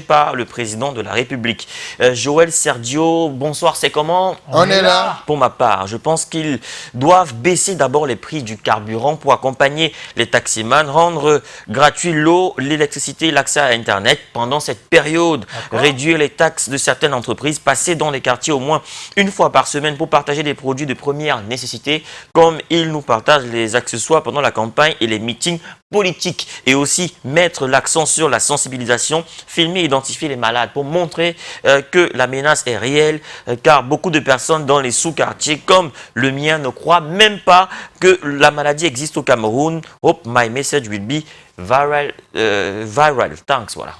par le président de la République. Joël Sergio, bonsoir, c'est comment? On est là. Pour ma part, je pense qu'ils doivent baisser d'abord les prix du carburant pour accompagner les taximans, rendre gratuit l'eau, l'électricité et l'accès à Internet pendant cette période, réduire les taxes de certaines entreprises, passer dans les quartiers au moins une fois par semaine pour partager des produits de première nécessité, comme ils nous partagent les accessoires pendant la campagne et les meetings politique et aussi mettre l'accent sur la sensibilisation, filmer et identifier les malades pour montrer que la menace est réelle, car beaucoup de personnes dans les sous-quartiers comme le mien ne croient même pas que la maladie existe au Cameroun. Hope my message will be viral. Thanks, voilà.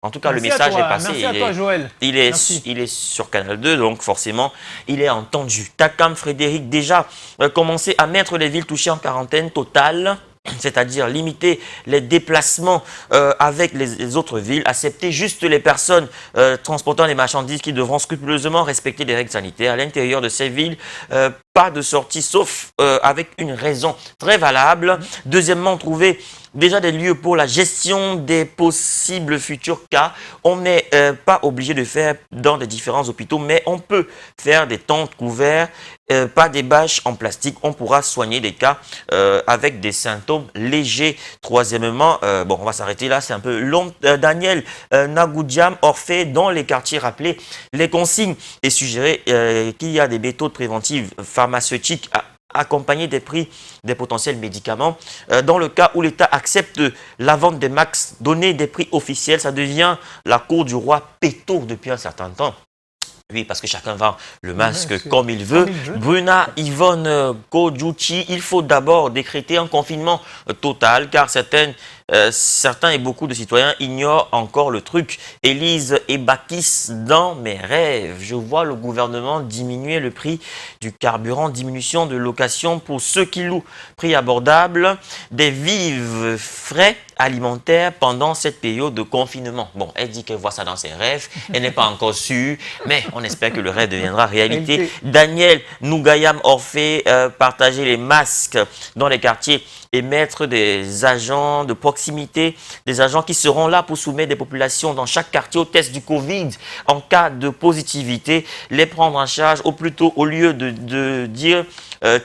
En tout cas, Merci le message est passé. Merci à toi, Joël. Il est sur Canal 2, donc forcément, il est entendu. Takam Frédéric déjà commencé à mettre les villes touchées en quarantaine totale, c'est-à-dire limiter les déplacements avec les autres villes, accepter juste les personnes transportant les marchandises qui devront scrupuleusement respecter les règles sanitaires à l'intérieur de ces villes. Pas de sortie sauf avec une raison très valable. Deuxièmement, trouver déjà des lieux pour la gestion des possibles futurs cas. On n'est pas obligé de faire dans des différents hôpitaux, mais on peut faire des tentes couvertes, pas des bâches en plastique. On pourra soigner des cas avec des symptômes légers. Troisièmement, bon, on va s'arrêter là, c'est un peu long. Daniel Nagoudjam Orphée, dans les quartiers rappelés, les consignes et suggérer qu'il y a des méthodes préventives pharmaceutiques accompagné des prix des potentiels médicaments. Dans le cas où l'État accepte la vente des max, donner des prix officiels, ça devient la cour du roi Péto depuis un certain temps. Oui, parce que chacun vend le masque comme il veut. Bruna Yvonne Kodjouchi, il faut d'abord décréter un confinement total car certains et beaucoup de citoyens ignorent encore le truc. Élise Ebakis, dans mes rêves, je vois le gouvernement diminuer le prix du carburant, diminution de location pour ceux qui louent, prix abordable, des vivres frais alimentaires pendant cette période de confinement. Bon, elle dit qu'elle voit ça dans ses rêves, elle n'est pas encore sûre, mais on espère que le rêve deviendra réalité. Daniel Nougayam Orphée, partager les masques dans les quartiers et mettre des agents de proximité, des agents qui seront là pour soumettre des populations dans chaque quartier au test du Covid. En cas de positivité, les prendre en charge, ou plutôt au lieu de dire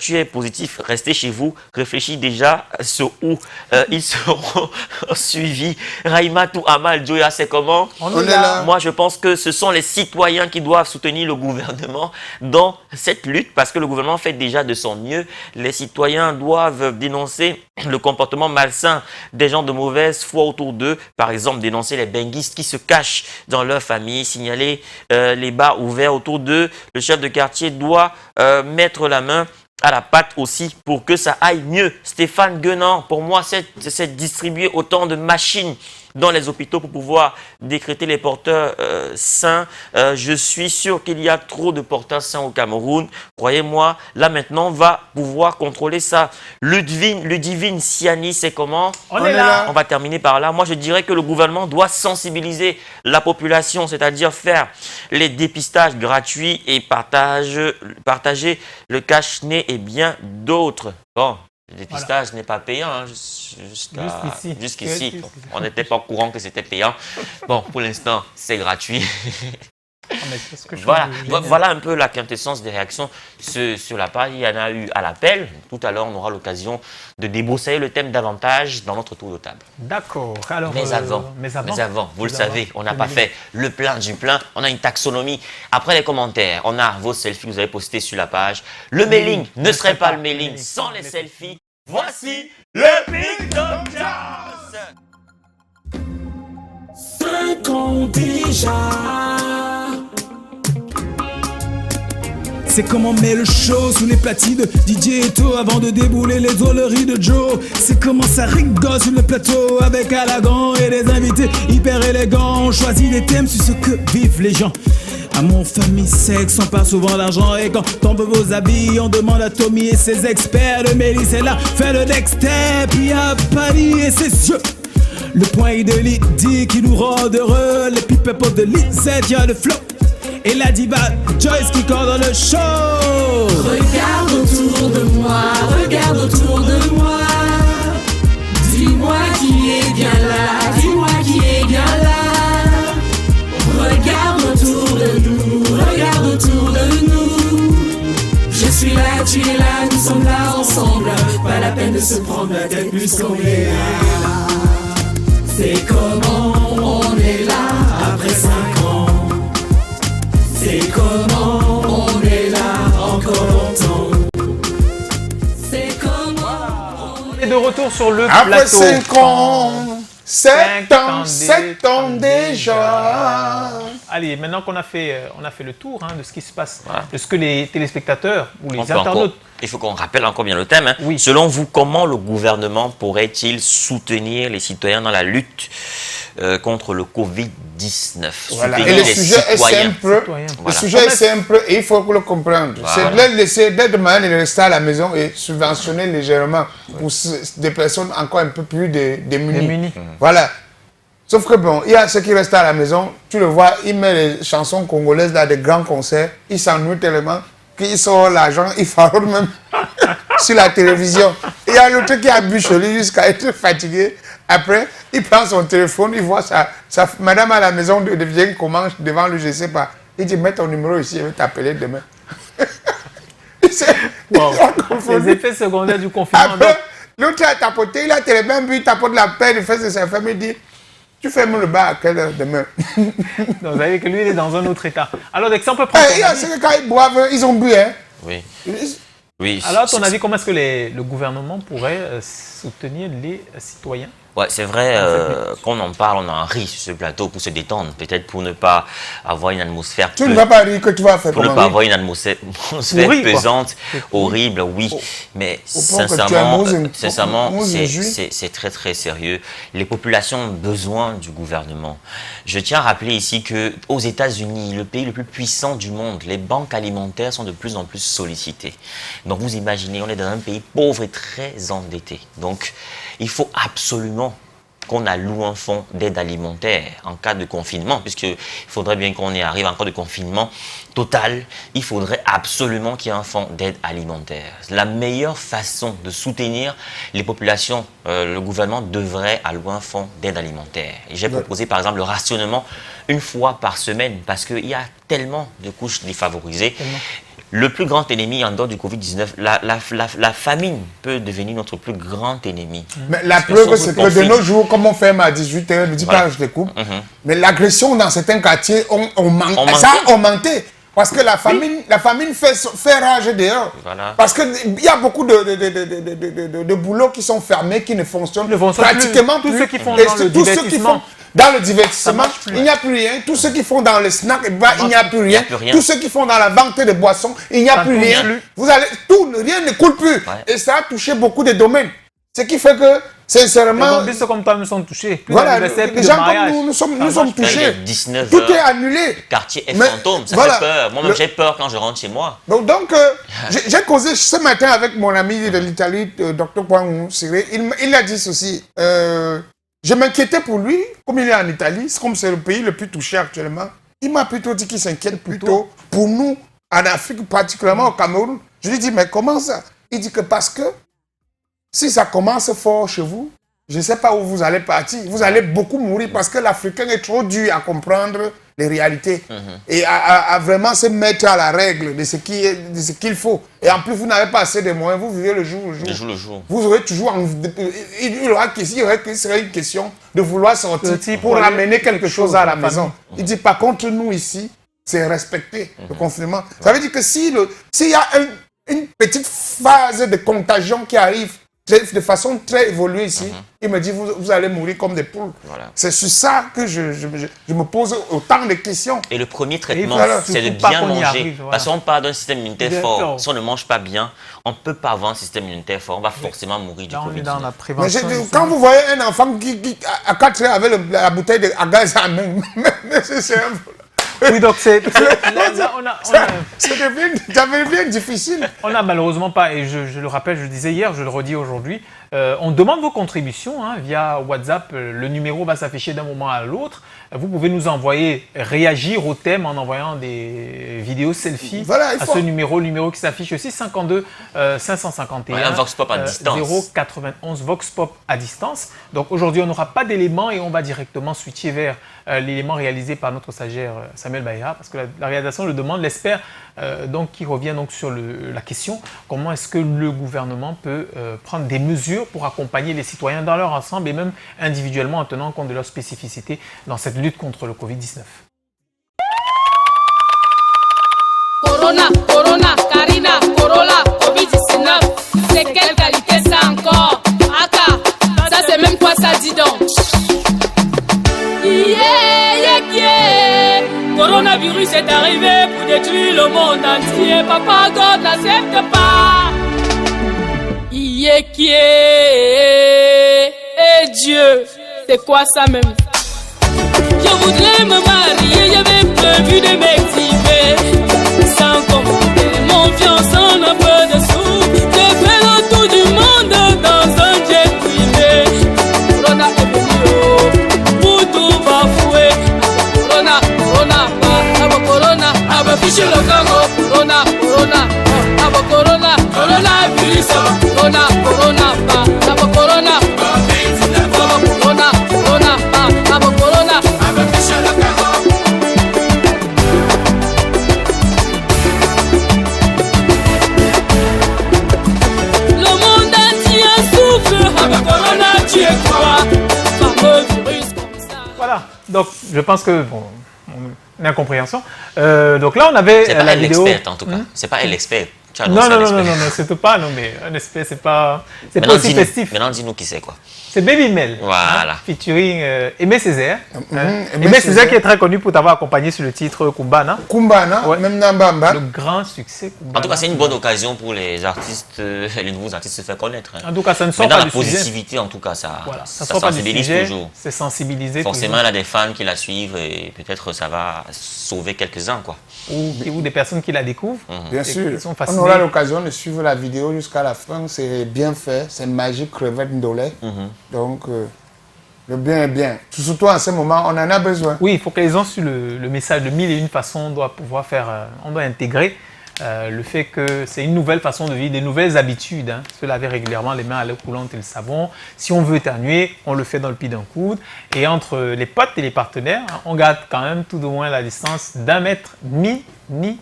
tu es positif, restez chez vous, réfléchis déjà sur où ils seront suivis. Raïmatou Amal Joya, c'est comment? On est là. Moi, je pense que ce sont les citoyens qui doivent soutenir le gouvernement dans cette lutte parce que le gouvernement fait déjà de son mieux. Les citoyens doivent dénoncer le comportement malsain des gens de mauvaise foi autour d'eux. Par exemple, dénoncer les benguistes qui se cachent dans leur famille, signaler les bars ouverts autour d'eux. Le chef de quartier doit mettre la main à la pâte aussi pour que ça aille mieux. Stéphane Guenant, pour moi, c'est distribuer autant de machines dans les hôpitaux pour pouvoir décréter les porteurs sains. Je suis sûr qu'il y a trop de porteurs sains au Cameroun. Croyez-moi, là maintenant, on va pouvoir contrôler ça. Ludivine Siani, c'est comment? On est là. On va terminer par là. Moi, je dirais que le gouvernement doit sensibiliser la population, c'est-à-dire faire les dépistages gratuits et partager le cache-nez et bien d'autres. Bon. Le dépistage n'est pas payant hein, jusqu'ici. On n'était pas au courant que c'était payant. Bon, pour l'instant, c'est gratuit. Voilà un peu la quintessence des réactions sur la page. Il y en a eu à l'appel. Tout à l'heure, on aura l'occasion de débroussailler le thème davantage dans notre tour de table. D'accord. Alors, mais avant, vous le savez, on n'a pas fait le plein du plein. On a une taxonomie. Après les commentaires, on a vos selfies que vous avez postés sur la page. Le mailing ne serait pas le mailing sans les selfies. Voici le Big Dom Jazz. 5 ans déjà. C'est comment met le show sous les platines de DJ Eto avant de débouler les drôleries de Joe. C'est comment ça rigole sur le plateau avec Alagan et des invités hyper élégants. On choisit des thèmes sur ce que vivent les gens. Amour, famille, sexe, on parle souvent d'argent. Et quand on veut vos habits, on demande à Tommy et ses experts. Le Mélis est là, fait le dexter. Puis à Paris et ses yeux. Le point de Lydie qui nous rend heureux. Les pipes de Lisette, y'a le flow. Et la diva Joyce qui coordonne le show. Regarde autour de moi, regarde autour de moi. Dis-moi qui est bien là, dis-moi qui est bien là. Regarde autour de nous, regarde autour de nous. Je suis là, tu es là, nous sommes là ensemble. Pas la peine de se prendre la tête plus qu'on est là. C'est comment on est là après 5 ans. C'est comment on est là encore longtemps. C'est comment on est de retour sur le Après plateau. 5 ans, 7 ans déjà. Allez, maintenant qu'on a fait le tour de ce qui se passe, de ce que les téléspectateurs ou les internautes... Il faut qu'on rappelle encore bien le thème. Oui. Selon vous, comment le gouvernement pourrait-il soutenir les citoyens dans la lutte contre le Covid-19? Voilà. Et le sujet est simple. Le sujet est simple et il faut le comprendre. C'est de les laisser de manière de rester à la maison et subventionner légèrement pour des personnes encore un peu plus démunies. Voilà. Sauf que bon, il y a ceux qui restent à la maison, tu le vois, il met les chansons congolaises dans des grands concerts, il s'ennuie tellement qu'il sort l'argent, il faraude même sur la télévision. Il y a l'autre qui a bu chez lui jusqu'à être fatigué. Après, il prend son téléphone, il voit sa madame à la maison devient comment devant lui, je ne sais pas. Il dit, mets ton numéro ici, je vais t'appeler demain. Wow. Les effets secondaires du confinement. Après, l'autre a tapoté, il a tellement bu, il tapote la paix, il fait de sa famille, il dit, tu fermes le bar à quelle heure demain? Donc, vous savez que lui, il est dans un autre état. Alors, Dexter, on peut prendre Il y a ceux qui, quand ils boivent, ils ont bu, hein? Oui. Oui. Alors, à ton avis, comment est-ce que le gouvernement pourrait soutenir les citoyens? Ouais, c'est vrai qu'on en parle, on en rit sur ce plateau pour se détendre, peut-être pour ne pas avoir une atmosphère... Tu ne vas pas rire que tu vas faire pour ne pas avoir une atmosphère pesante, horrible, oui. Mais sincèrement, c'est très très sérieux. Les populations ont besoin du gouvernement. Je tiens à rappeler ici qu'aux États-Unis, le pays le plus puissant du monde, les banques alimentaires sont de plus en plus sollicitées. Donc vous imaginez, on est dans un pays pauvre et très endetté. Donc il faut absolument qu'on alloue un fonds d'aide alimentaire en cas de confinement, puisqu'il faudrait bien qu'on y arrive en cas de confinement total. Il faudrait absolument qu'il y ait un fonds d'aide alimentaire. La meilleure façon de soutenir les populations, le gouvernement devrait allouer un fonds d'aide alimentaire. Et j'ai proposé par exemple le rationnement une fois par semaine, parce qu'il y a tellement de couches défavorisées. Le plus grand ennemi en dehors du Covid-19, la famine peut devenir notre plus grand ennemi. Mais la preuve, c'est que de nos jours, comme on ferme à 18h, ne dis pas que je te coupe, mais l'agression dans certains quartiers, ça a augmenté. Parce que la famine fait rage dehors. Voilà. Parce qu'il y a beaucoup de boulots qui sont fermés, qui ne fonctionnent pratiquement plus. Tous ceux qui font dans le divertissement. Dans le divertissement, il n'y a plus rien. Tous ceux qui font dans le snack, il n'y a plus rien. Tous ceux qui font dans la vente de boissons, il n'y a plus rien. Vous allez, rien ne coule plus. Et ça a touché beaucoup de domaines. Ce qui fait que, sincèrement... Les comme toi, nous sommes touchés. Voilà, les gens comme nous sommes touchés. 19 tout est annulé. Le quartier est fantôme, ça fait peur. Moi-même, j'ai peur quand je rentre chez moi. Donc j'ai causé ce matin avec mon ami de l'Italie, Dr. Poinou Siré. Il a dit ceci. Je m'inquiétais pour lui, comme il est en Italie, comme c'est le pays le plus touché actuellement. Il m'a plutôt dit qu'il s'inquiète plutôt pour nous, en Afrique, particulièrement au Cameroun. Je lui dis, mais comment ça? Il dit que parce que si ça commence fort chez vous, je ne sais pas où vous allez partir. Vous allez beaucoup mourir parce que l'Africain est trop dur à comprendre les réalités et à vraiment se mettre à la règle de ce qu'il faut. Et en plus, vous n'avez pas assez de moyens, vous vivez le jour le jour. Vous aurez toujours... Il serait une question de vouloir sortir pour ramener quelque chose à la maison. Il dit, par contre, nous ici, c'est respecter le confinement. Ça veut dire que s'il y a une petite phase de contagion qui arrive de façon très évoluée ici, il me dit, vous allez mourir comme des poules. Voilà. C'est sur ça que je me pose autant de questions. Et le premier traitement, c'est de bien manger. Parce qu'on part d'un système immunitaire fort. Si on ne mange pas bien, on ne peut pas avoir un système immunitaire fort. On va forcément mourir du Covid-19. Quand vous voyez un enfant qui à 4 heures avec la bouteille à gaz à main, c'est un... Oui, donc ça devient difficile. On n'a malheureusement pas, et je le rappelle, je le disais hier, je le redis aujourd'hui, on demande vos contributions via WhatsApp. Le numéro va s'afficher d'un moment à l'autre. Vous pouvez nous envoyer, réagir au thème en envoyant des vidéos selfies à ce numéro. Le numéro qui s'affiche aussi, 52 551 Vox Pop à distance. 091 Vox Pop à distance. Donc aujourd'hui, on n'aura pas d'éléments et on va directement switcher vers l'élément réalisé par notre stagiaire Samuel Baïra, parce que la réalisation le demande, l'espère, donc qui revient donc sur la question comment est-ce que le gouvernement peut prendre des mesures pour accompagner les citoyens dans leur ensemble et même individuellement en tenant compte de leurs spécificités dans cette lutte contre le Covid-19. Corona, Karina, Corolla, Covid-19, c'est quelle qualité ça encore? coronavirus est arrivé pour détruire le monde entier. Papa God n'accepte pas. Qui est et Dieu, c'est quoi ça même? Je voudrais me marier, j'avais prévu de m'activer. Sans compter mon fiancé en un peu de sous. Je fais le tour du monde dans un jet privé. Corona est venu pour tout bafouer. Corona, fichu le carreau. Corona, coronavirus. Corona, Voilà, donc je pense que bon, on est en compréhension. Donc là, on avait la vidéo. C'est pas elle l'experte en tout cas. C'est pas elle l'experte. Non, c'est pas. Non, mais un expert, c'est pas aussi festif. Maintenant, dis-nous qui c'est quoi. C'est Baby Mel. Voilà. Featuring Aimé Césaire. Aimé Césaire qui est très connu pour t'avoir accompagné sur le titre Kumbana. Kumbana, ouais. Même Nambamba. Le grand succès Kumbana. En tout cas, c'est une bonne occasion pour les artistes, les nouveaux artistes de se faire connaître. Hein. En tout cas, ça ne sort pas du sujet. Mais dans la positivité, en tout cas, ça sort pas sensibilise du sujet, toujours. C'est sensibiliser. Forcément, il y a des fans qui la suivent et peut-être ça va sauver quelques-uns, quoi. Ou des personnes qui la découvrent. Bien sûr. On aura l'occasion de suivre la vidéo jusqu'à la fin. C'est bien fait. C'est magique, crevette ndolé. Donc, le bien est bien. Surtout en ce moment, on en a besoin. Oui, il faut que les gens sur le message de 1001 façons, on doit pouvoir faire, on doit intégrer le fait que c'est une nouvelle façon de vivre, des nouvelles habitudes. Hein. Se laver régulièrement les mains à l'eau coulante et le savon. Si on veut éternuer, on le fait dans le pied d'un coude. Et entre les potes et les partenaires, on garde quand même tout au moins la distance d'1 mètre minimum.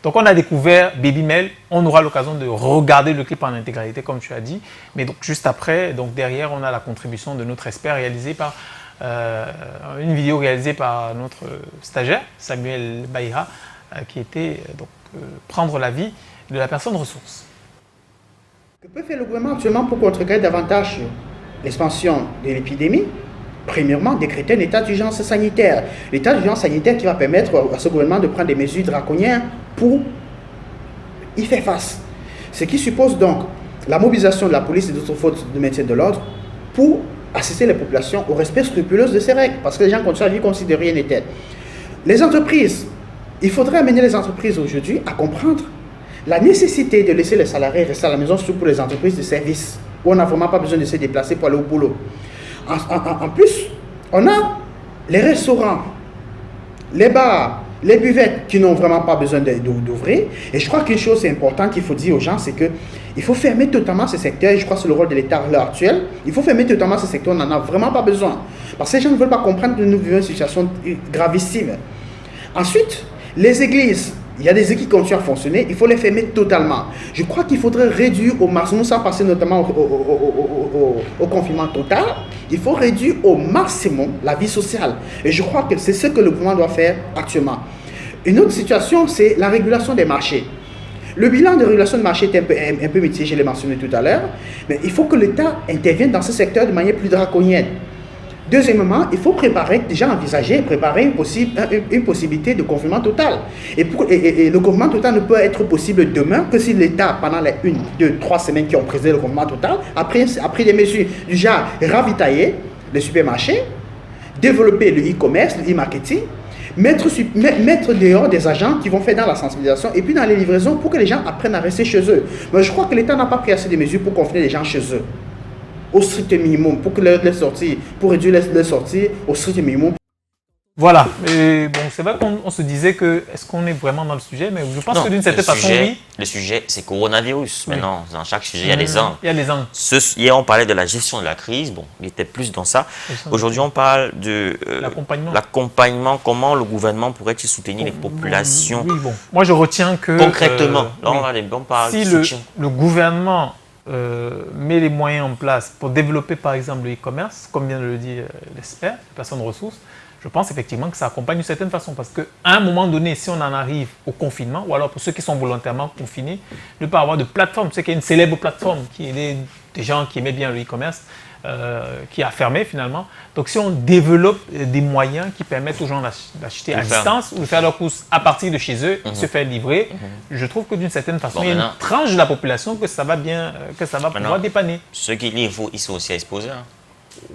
Donc on a découvert Baby Mel. On aura l'occasion de regarder le clip en intégralité, comme tu as dit. Mais donc juste après, donc derrière, on a la contribution de notre expert réalisée par une vidéo réalisée par notre stagiaire, Samuel Baïra, qui était donc prendre l'avis de la personne ressource. Que peut faire le gouvernement actuellement pour contrecarrer davantage l'expansion de l'épidémie? Premièrement, décréter un état d'urgence sanitaire. L'état d'urgence sanitaire qui va permettre à ce gouvernement de prendre des mesures draconiennes pour y faire face. Ce qui suppose donc la mobilisation de la police et d'autres forces de maintien de l'ordre pour assister les populations au respect scrupuleux de ces règles, parce que les gens continuent à vivre comme si de rien n'était. Les entreprises, il faudrait amener les entreprises aujourd'hui à comprendre la nécessité de laisser les salariés rester à la maison, surtout pour les entreprises de services, où on n'a vraiment pas besoin de se déplacer pour aller au boulot. En plus, on a les restaurants, les bars, les buvettes qui n'ont vraiment pas besoin d'ouvrir. Et je crois qu'une chose importante qu'il faut dire aux gens, c'est qu'il faut fermer totalement ce secteur. Et je crois que c'est le rôle de l'État à l'heure actuelle. Il faut fermer totalement ce secteur, on n'en a vraiment pas besoin. Parce que les gens ne veulent pas comprendre que nous vivons une situation gravissime. Ensuite, les églises, il y a des églises qui continuent à fonctionner, il faut les fermer totalement. Je crois qu'il faudrait réduire au maximum, sans passer notamment au confinement total, il faut réduire au maximum la vie sociale. Et je crois que c'est ce que le gouvernement doit faire actuellement. Une autre situation, c'est la régulation des marchés. Le bilan de régulation de marché est un peu mitigé, je l'ai mentionné tout à l'heure, mais il faut que l'État intervienne dans ce secteur de manière plus draconienne. Deuxièmement, il faut déjà envisager une possibilité de confinement total. Et le confinement total ne peut être possible demain que si l'État, pendant les 1, 2, 3 semaines qui ont précédé le confinement total, a pris des mesures du genre ravitailler les supermarchés, développer le e-commerce, le e-marketing, mettre dehors des agents qui vont faire dans la sensibilisation et puis dans les livraisons pour que les gens apprennent à rester chez eux. Mais je crois que l'État n'a pas pris assez de mesures pour confiner les gens chez eux au strict minimum, pour réduire les sorties au strict minimum. Voilà, et bon, c'est vrai qu'on se disait que, est-ce qu'on est vraiment dans le sujet, mais je pense que d'une certaine façon, oui. Le sujet, c'est coronavirus. Oui. Maintenant, dans chaque sujet, il y a des angles. Il y a des angles. Hier, on parlait de la gestion de la crise, bon, il était plus dans ça. Aujourd'hui, on parle de l'accompagnement, comment le gouvernement pourrait-il soutenir les populations. Oui, bon, moi je retiens que... Concrètement, là, on parle si de soutien. Le gouvernement met les moyens en place pour développer par exemple le e-commerce, comme vient de le dire l'expert, la personne ressource, je pense effectivement que ça accompagne d'une certaine façon. Parce qu'à un moment donné, si on en arrive au confinement, ou alors pour ceux qui sont volontairement confinés, ne pas avoir de plateforme. Tu sais qu'il y a une célèbre plateforme qui est des gens qui aimaient bien le e-commerce, qui a fermé finalement. Donc si on développe des moyens qui permettent aux gens d'acheter à distance ou de faire leurs courses à partir de chez eux, se faire livrer, je trouve que d'une certaine façon, il y a une tranche de la population que ça va bien, que ça va pouvoir dépanner. Ceux qui livrent, ils sont aussi exposés. Hein.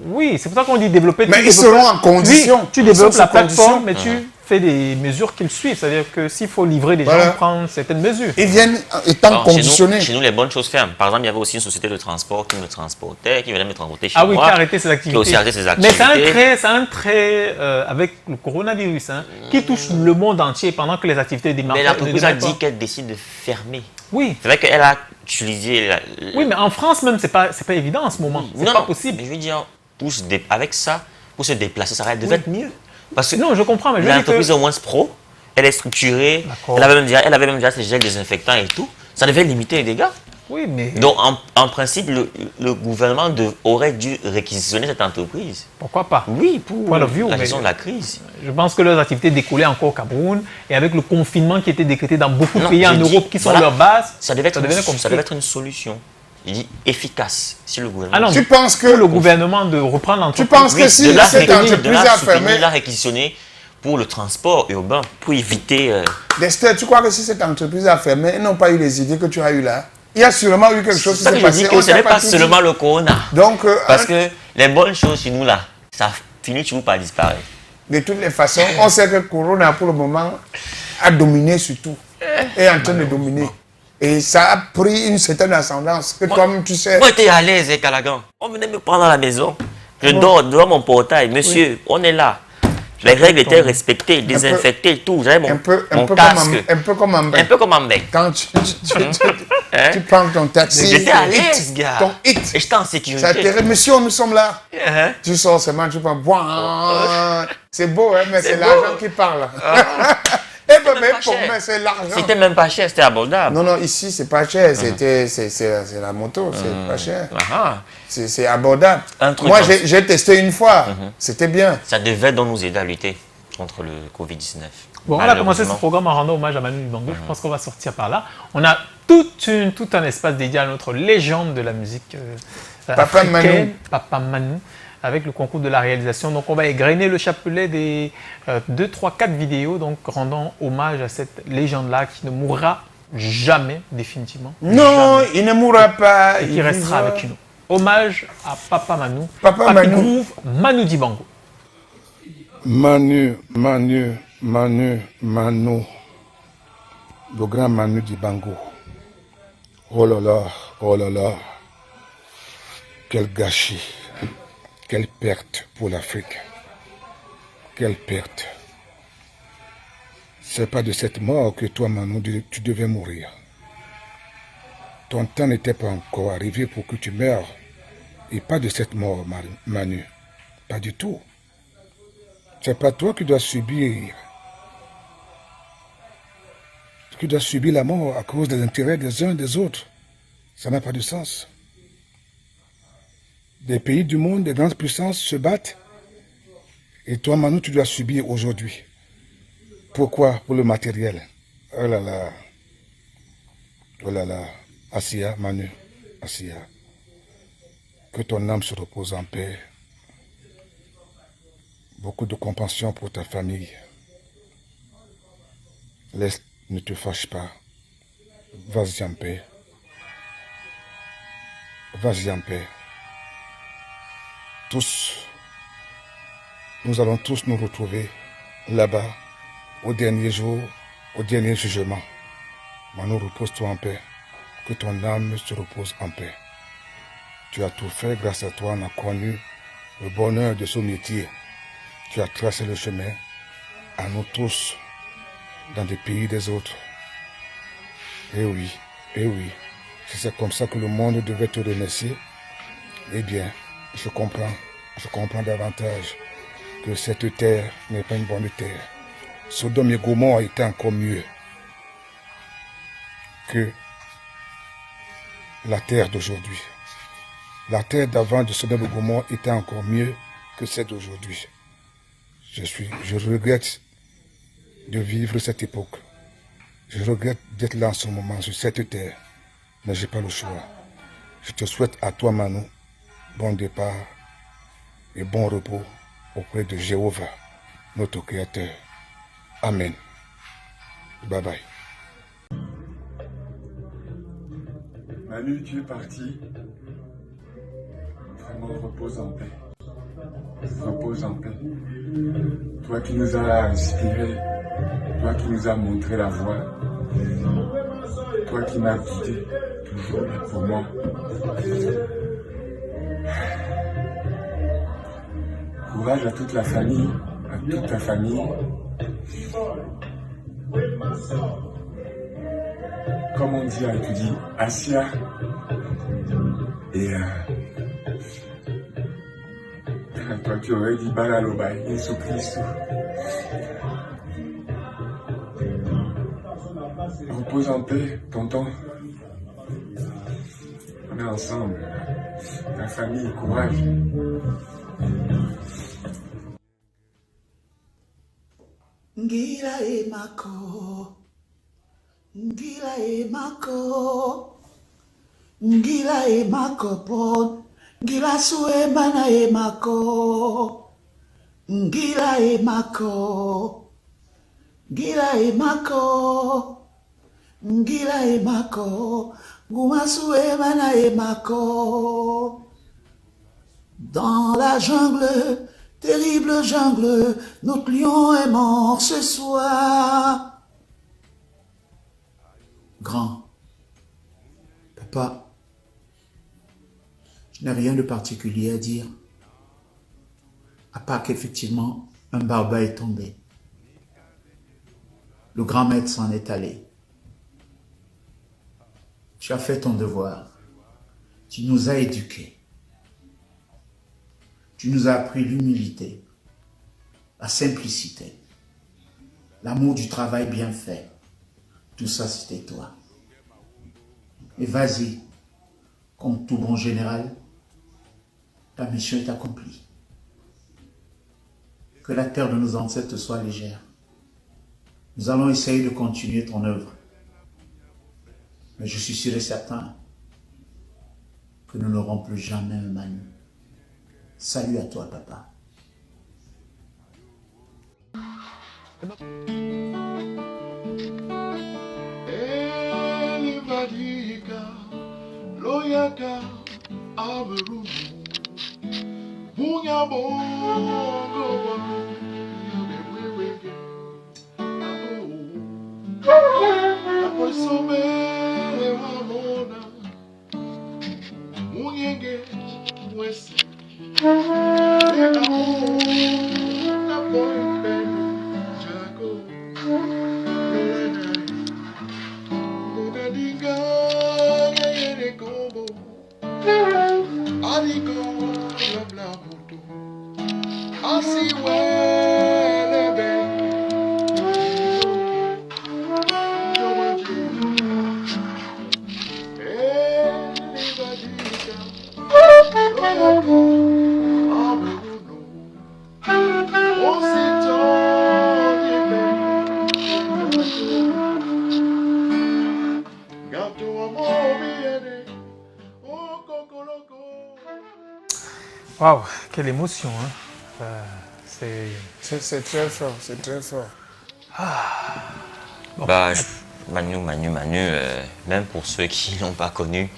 Oui, c'est pour ça qu'on dit développer. Mais ils seront en condition. Oui, tu développes la plateforme, mais tu fais des mesures qu'ils suivent. C'est-à-dire que s'il faut livrer des gens, prendre certaines mesures. Ils viennent étant conditionnés. Chez nous, les bonnes choses ferment. Par exemple, il y avait aussi une société de transport qui me transportait, qui venait me transporter chez moi. Ah oui, moi, qui a arrêté ses activités. Qui a aussi arrêté ses activités. Mais c'est un trait avec le coronavirus qui touche le monde entier pendant que les activités démarrent. Mais l'entreprise a dit qu'elle décide de fermer. Oui. C'est vrai qu'elle a utilisé... Oui, mais en France même, c'est pas évident en ce moment. C'est pas possible. Mais je veux dire... avec ça, pour se déplacer, ça devait être mieux. Parce que non, je comprends, mais l'entreprise au moins pro, elle est structurée, elle avait même déjà ses gels désinfectants et tout. Ça devait limiter les dégâts. Oui, mais... Donc, en principe, le gouvernement aurait dû réquisitionner cette entreprise. Pourquoi pas? Oui, pour la gestion de la crise. Je pense que leurs activités découlaient encore au Cameroun et avec le confinement qui était décrété dans beaucoup de pays en Europe qui sont leur base, ça devait être une solution. Il dit efficace si le gouvernement. Alors, tu penses que le gouvernement de reprendre l'entreprise. Tu penses que si cette entreprise a fermé, l'a réquisitionné pour le transport urbain, pour éviter. Lester, tu crois que si cette entreprise a fermé, ils n'ont pas eu les idées que tu as eues là? Il y a sûrement eu quelque chose qui s'est passé. Ce n'est pas seulement le corona. Donc, parce que les bonnes choses chez nous là, ça finit toujours par disparaître. De toutes les façons, on sait que le corona pour le moment a dominé sur tout. Est en train de dominer. Et ça a pris une certaine ascendance que toi-même tu sais. Moi j'étais à l'aise, Calagan. On venait me prendre à la maison. Je dors devant mon portail. Monsieur, on est là. Les règles étaient respectées, désinfectées, tout. J'avais mon casque. Un peu comme Ambek. Un peu comme Ambek. Quand tu prends ton taxi. J'étais à l'aise, gars. Ton hit. Et j'étais en sécurité. Ça monsieur, nous sommes là. Tu sors seulement, tu prends. C'est beau, hein, mais c'est l'argent qui parle. Eh ben, mais pour moi, c'est l'argent. C'était même pas cher, c'était abordable. Non, ici, c'est pas cher. C'est la moto, c'est pas cher. C'est abordable. Moi, j'ai testé une fois. C'était bien. Ça devait donc nous aider à lutter contre le Covid-19. Bon, on a commencé ce programme en rendant hommage à Manu Dibango. Je pense qu'on va sortir par là. On a tout un espace dédié à notre légende de la musique africaine, Papa Manu, avec le concours de la réalisation. Donc, on va égrener le chapelet des 2, 3, 4 vidéos, donc rendant hommage à cette légende-là qui ne mourra jamais, définitivement. Non, jamais. Il ne mourra pas. Et qui restera avec nous. Hommage à Papa Manu. Papa Papi Manu. Groove, Manu Dibango. Manu. Le grand Manu Dibango. Oh là là. Quel gâchis. Quelle perte pour l'Afrique. Quelle perte. C'est pas de cette mort que toi, Manu, tu devais mourir. Ton temps n'était pas encore arrivé pour que tu meurs. Et pas de cette mort, Manu. Pas du tout. C'est pas toi qui dois subir. Tu dois subir la mort à cause des intérêts des uns et des autres. Ça n'a pas de sens. Des pays du monde, des grandes puissances se battent. Et toi, Manu, tu dois subir aujourd'hui. Pourquoi? Pour le matériel. Oh là là. Oh là là. Assia, Manu. Assia. Que ton âme se repose en paix. Beaucoup de compassion pour ta famille. Ne te fâche pas. Vas-y en paix. Vas-y en paix. Nous allons tous nous retrouver là-bas, au dernier jour, au dernier jugement. Manu, repose-toi en paix. Que ton âme se repose en paix. Tu as tout fait, grâce à toi, on a connu le bonheur de ce métier. Tu as tracé le chemin à nous tous, dans des pays des autres. Eh oui. Si c'est comme ça que le monde devait te remercier, eh bien, je comprends davantage que cette terre n'est pas une bonne terre. Sodome et Gomorrhe étaient encore mieux que la terre d'aujourd'hui. La terre d'avant de Sodome et Gomorrhe était encore mieux que celle d'aujourd'hui. Je regrette de vivre cette époque. Je regrette d'être là en ce moment sur cette terre, mais je n'ai pas le choix. Je te souhaite à toi, Manu, bon départ et bon repos auprès de Jéhovah, notre Créateur. Amen. Bye bye. Manu, tu es parti. Vraiment, repose en paix. Repose en paix. Toi qui nous as inspirés, toi qui nous as montré la voie, toi qui m'as guidé toujours pour moi. Courage à toute la famille, à toute ta famille. Comme on dit, tu dis Asia. Et toi tu aurais dit Balaloba, Jésus Christ. Repose en paix, tonton. On est ensemble. Ta famille, courage. Ngira emako, ngira emako, ngira emako pon, ngira suemana emako, ngira emako, ngira emako, ngira emako, guma suemana emako. Dans la jungle, terrible jungle, notre lion est mort ce soir. Grand, papa, je n'ai rien de particulier à dire, à part qu'effectivement, un barba est tombé. Le grand maître s'en est allé. Tu as fait ton devoir. Tu nous as éduqués. Tu nous as appris l'humilité, la simplicité, l'amour du travail bien fait. Tout ça, c'était toi. Et vas-y, comme tout bon général, ta mission est accomplie. Que la terre de nos ancêtres soit légère. Nous allons essayer de continuer ton œuvre. Mais je suis sûr et certain que nous n'aurons plus jamais un Manu. Salut à toi, papa. Loyaka, Averou, Bunya Bongo, Aposome, Ramona, Munyenge, West. Waouh, quelle émotion, hein. C'est très fort, c'est très fort. Bon, Manu, même pour ceux qui ne l'ont pas connu,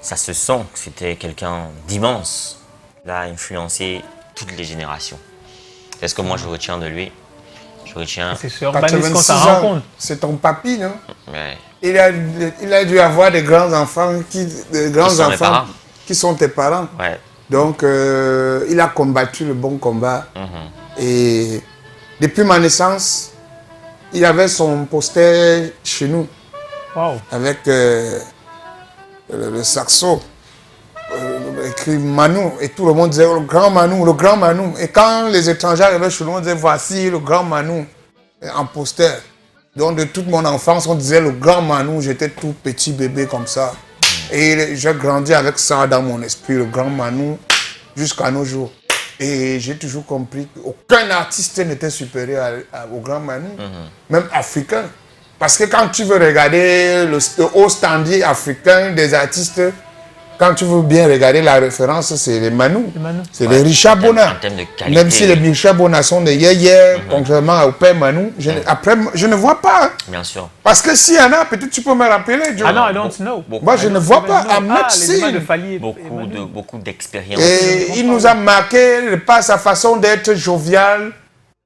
ça se sent que c'était quelqu'un d'immense. Il a influencé toutes les générations. C'est ce que moi je retiens de lui. Je retiens... C'est sûr, Manu, quand ça rencontre. C'est ton papy, non? Ouais. Il a dû avoir des grands-enfants qui sont tes parents. Ouais. Donc, il a combattu le bon combat. Et depuis ma naissance, il avait son poster chez nous. Wow. Avec le saxo, écrit Manu. Et tout le monde disait le grand Manu, le grand Manu. Et quand les étrangers arrivaient chez nous, on disait voici le grand Manu en poster. Donc, de toute mon enfance, on disait le grand Manu. J'étais tout petit bébé comme ça. Et j'ai grandi avec ça dans mon esprit, le grand Manu, jusqu'à nos jours. Et j'ai toujours compris qu'aucun artiste n'était supérieur au grand Manu, même africain. Parce que quand tu veux regarder le haut standing africain des artistes, quand tu veux bien regarder la référence, c'est les Manou. C'est les Richard Bona. Même si les Richard Bona sont des yéyés, contrairement au père Manou, après, je ne vois pas. Hein. Bien sûr. Parce que s'il y en a, peut-être tu peux me rappeler. Ah non, I don't know. Moi, je ne vois pas un médecin. Beaucoup d'expérience. Et il nous a marqué par sa façon d'être jovial.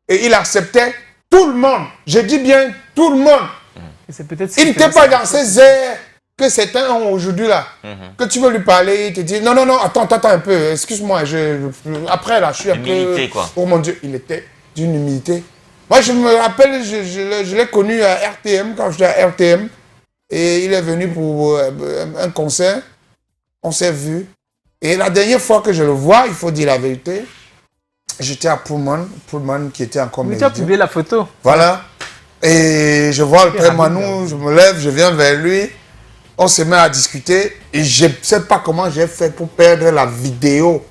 Et il acceptait tout le monde. Je dis bien tout le monde. Il n'était pas dans ces airs que certains ont aujourd'hui là. Que tu veux lui parler, il te dit non, attends un peu, excuse-moi, après là, je suis un peu... quoi. Oh mon Dieu, il était d'une humilité. Moi, je me rappelle, je l'ai connu à RTM, quand j'étais à RTM, et il est venu pour un concert, on s'est vu, et la dernière fois que je le vois, il faut dire la vérité, j'étais à Pullman qui était encore médium. Tu as publié la photo. Voilà, et je vois le père Manou, je me lève, je viens vers lui, on se met à discuter, et je ne sais pas comment j'ai fait pour perdre la vidéo.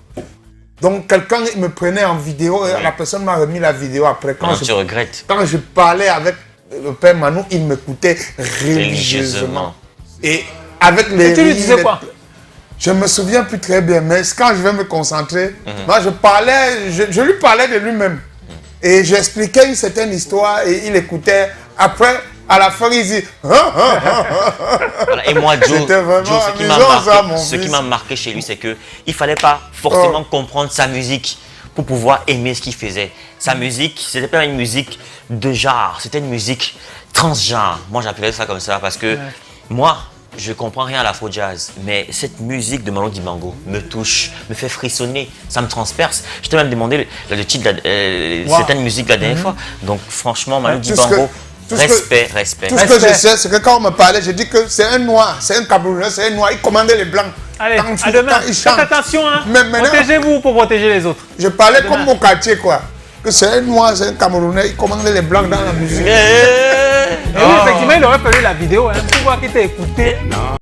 Donc, quelqu'un me prenait en vidéo et la personne m'a remis la vidéo après. Quand tu regrettes. Quand je parlais avec le père Manou, il m'écoutait religieusement. Et avec les... Et tu lui disais quoi? Je ne me souviens plus très bien, mais quand je vais me concentrer, moi je parlais, je lui parlais de lui-même. Et j'expliquais une certaine histoire et il écoutait. Après, à la fin, il dit... Voilà. Et moi, Joe, ce qui m'a marqué chez lui, c'est qu'il ne fallait pas forcément comprendre sa musique pour pouvoir aimer ce qu'il faisait. Sa musique, ce n'était pas une musique de genre, c'était une musique transgenre. Moi, j'appelais ça comme ça parce que moi, je ne comprends rien à l'afro-jazz, mais cette musique de Manu Dibango me touche, me fait frissonner, ça me transperce. Je t'ai même demandé le titre de certaines musiques la dernière fois. Donc, franchement, Manu Dibango... Respect. Tout ce que je sais, c'est que quand on me parlait, je dis que c'est un noir, c'est un Camerounais, c'est un noir, il commandait les blancs. Allez, à demain. Faites attention, hein. Protégez-vous pour protéger les autres. Je parlais comme mon quartier, quoi. Que c'est un noir, c'est un Camerounais, il commandait les blancs dans la musique. Et oui, effectivement, il aurait fallu la vidéo, hein, pour voir qu'il t'a écouté.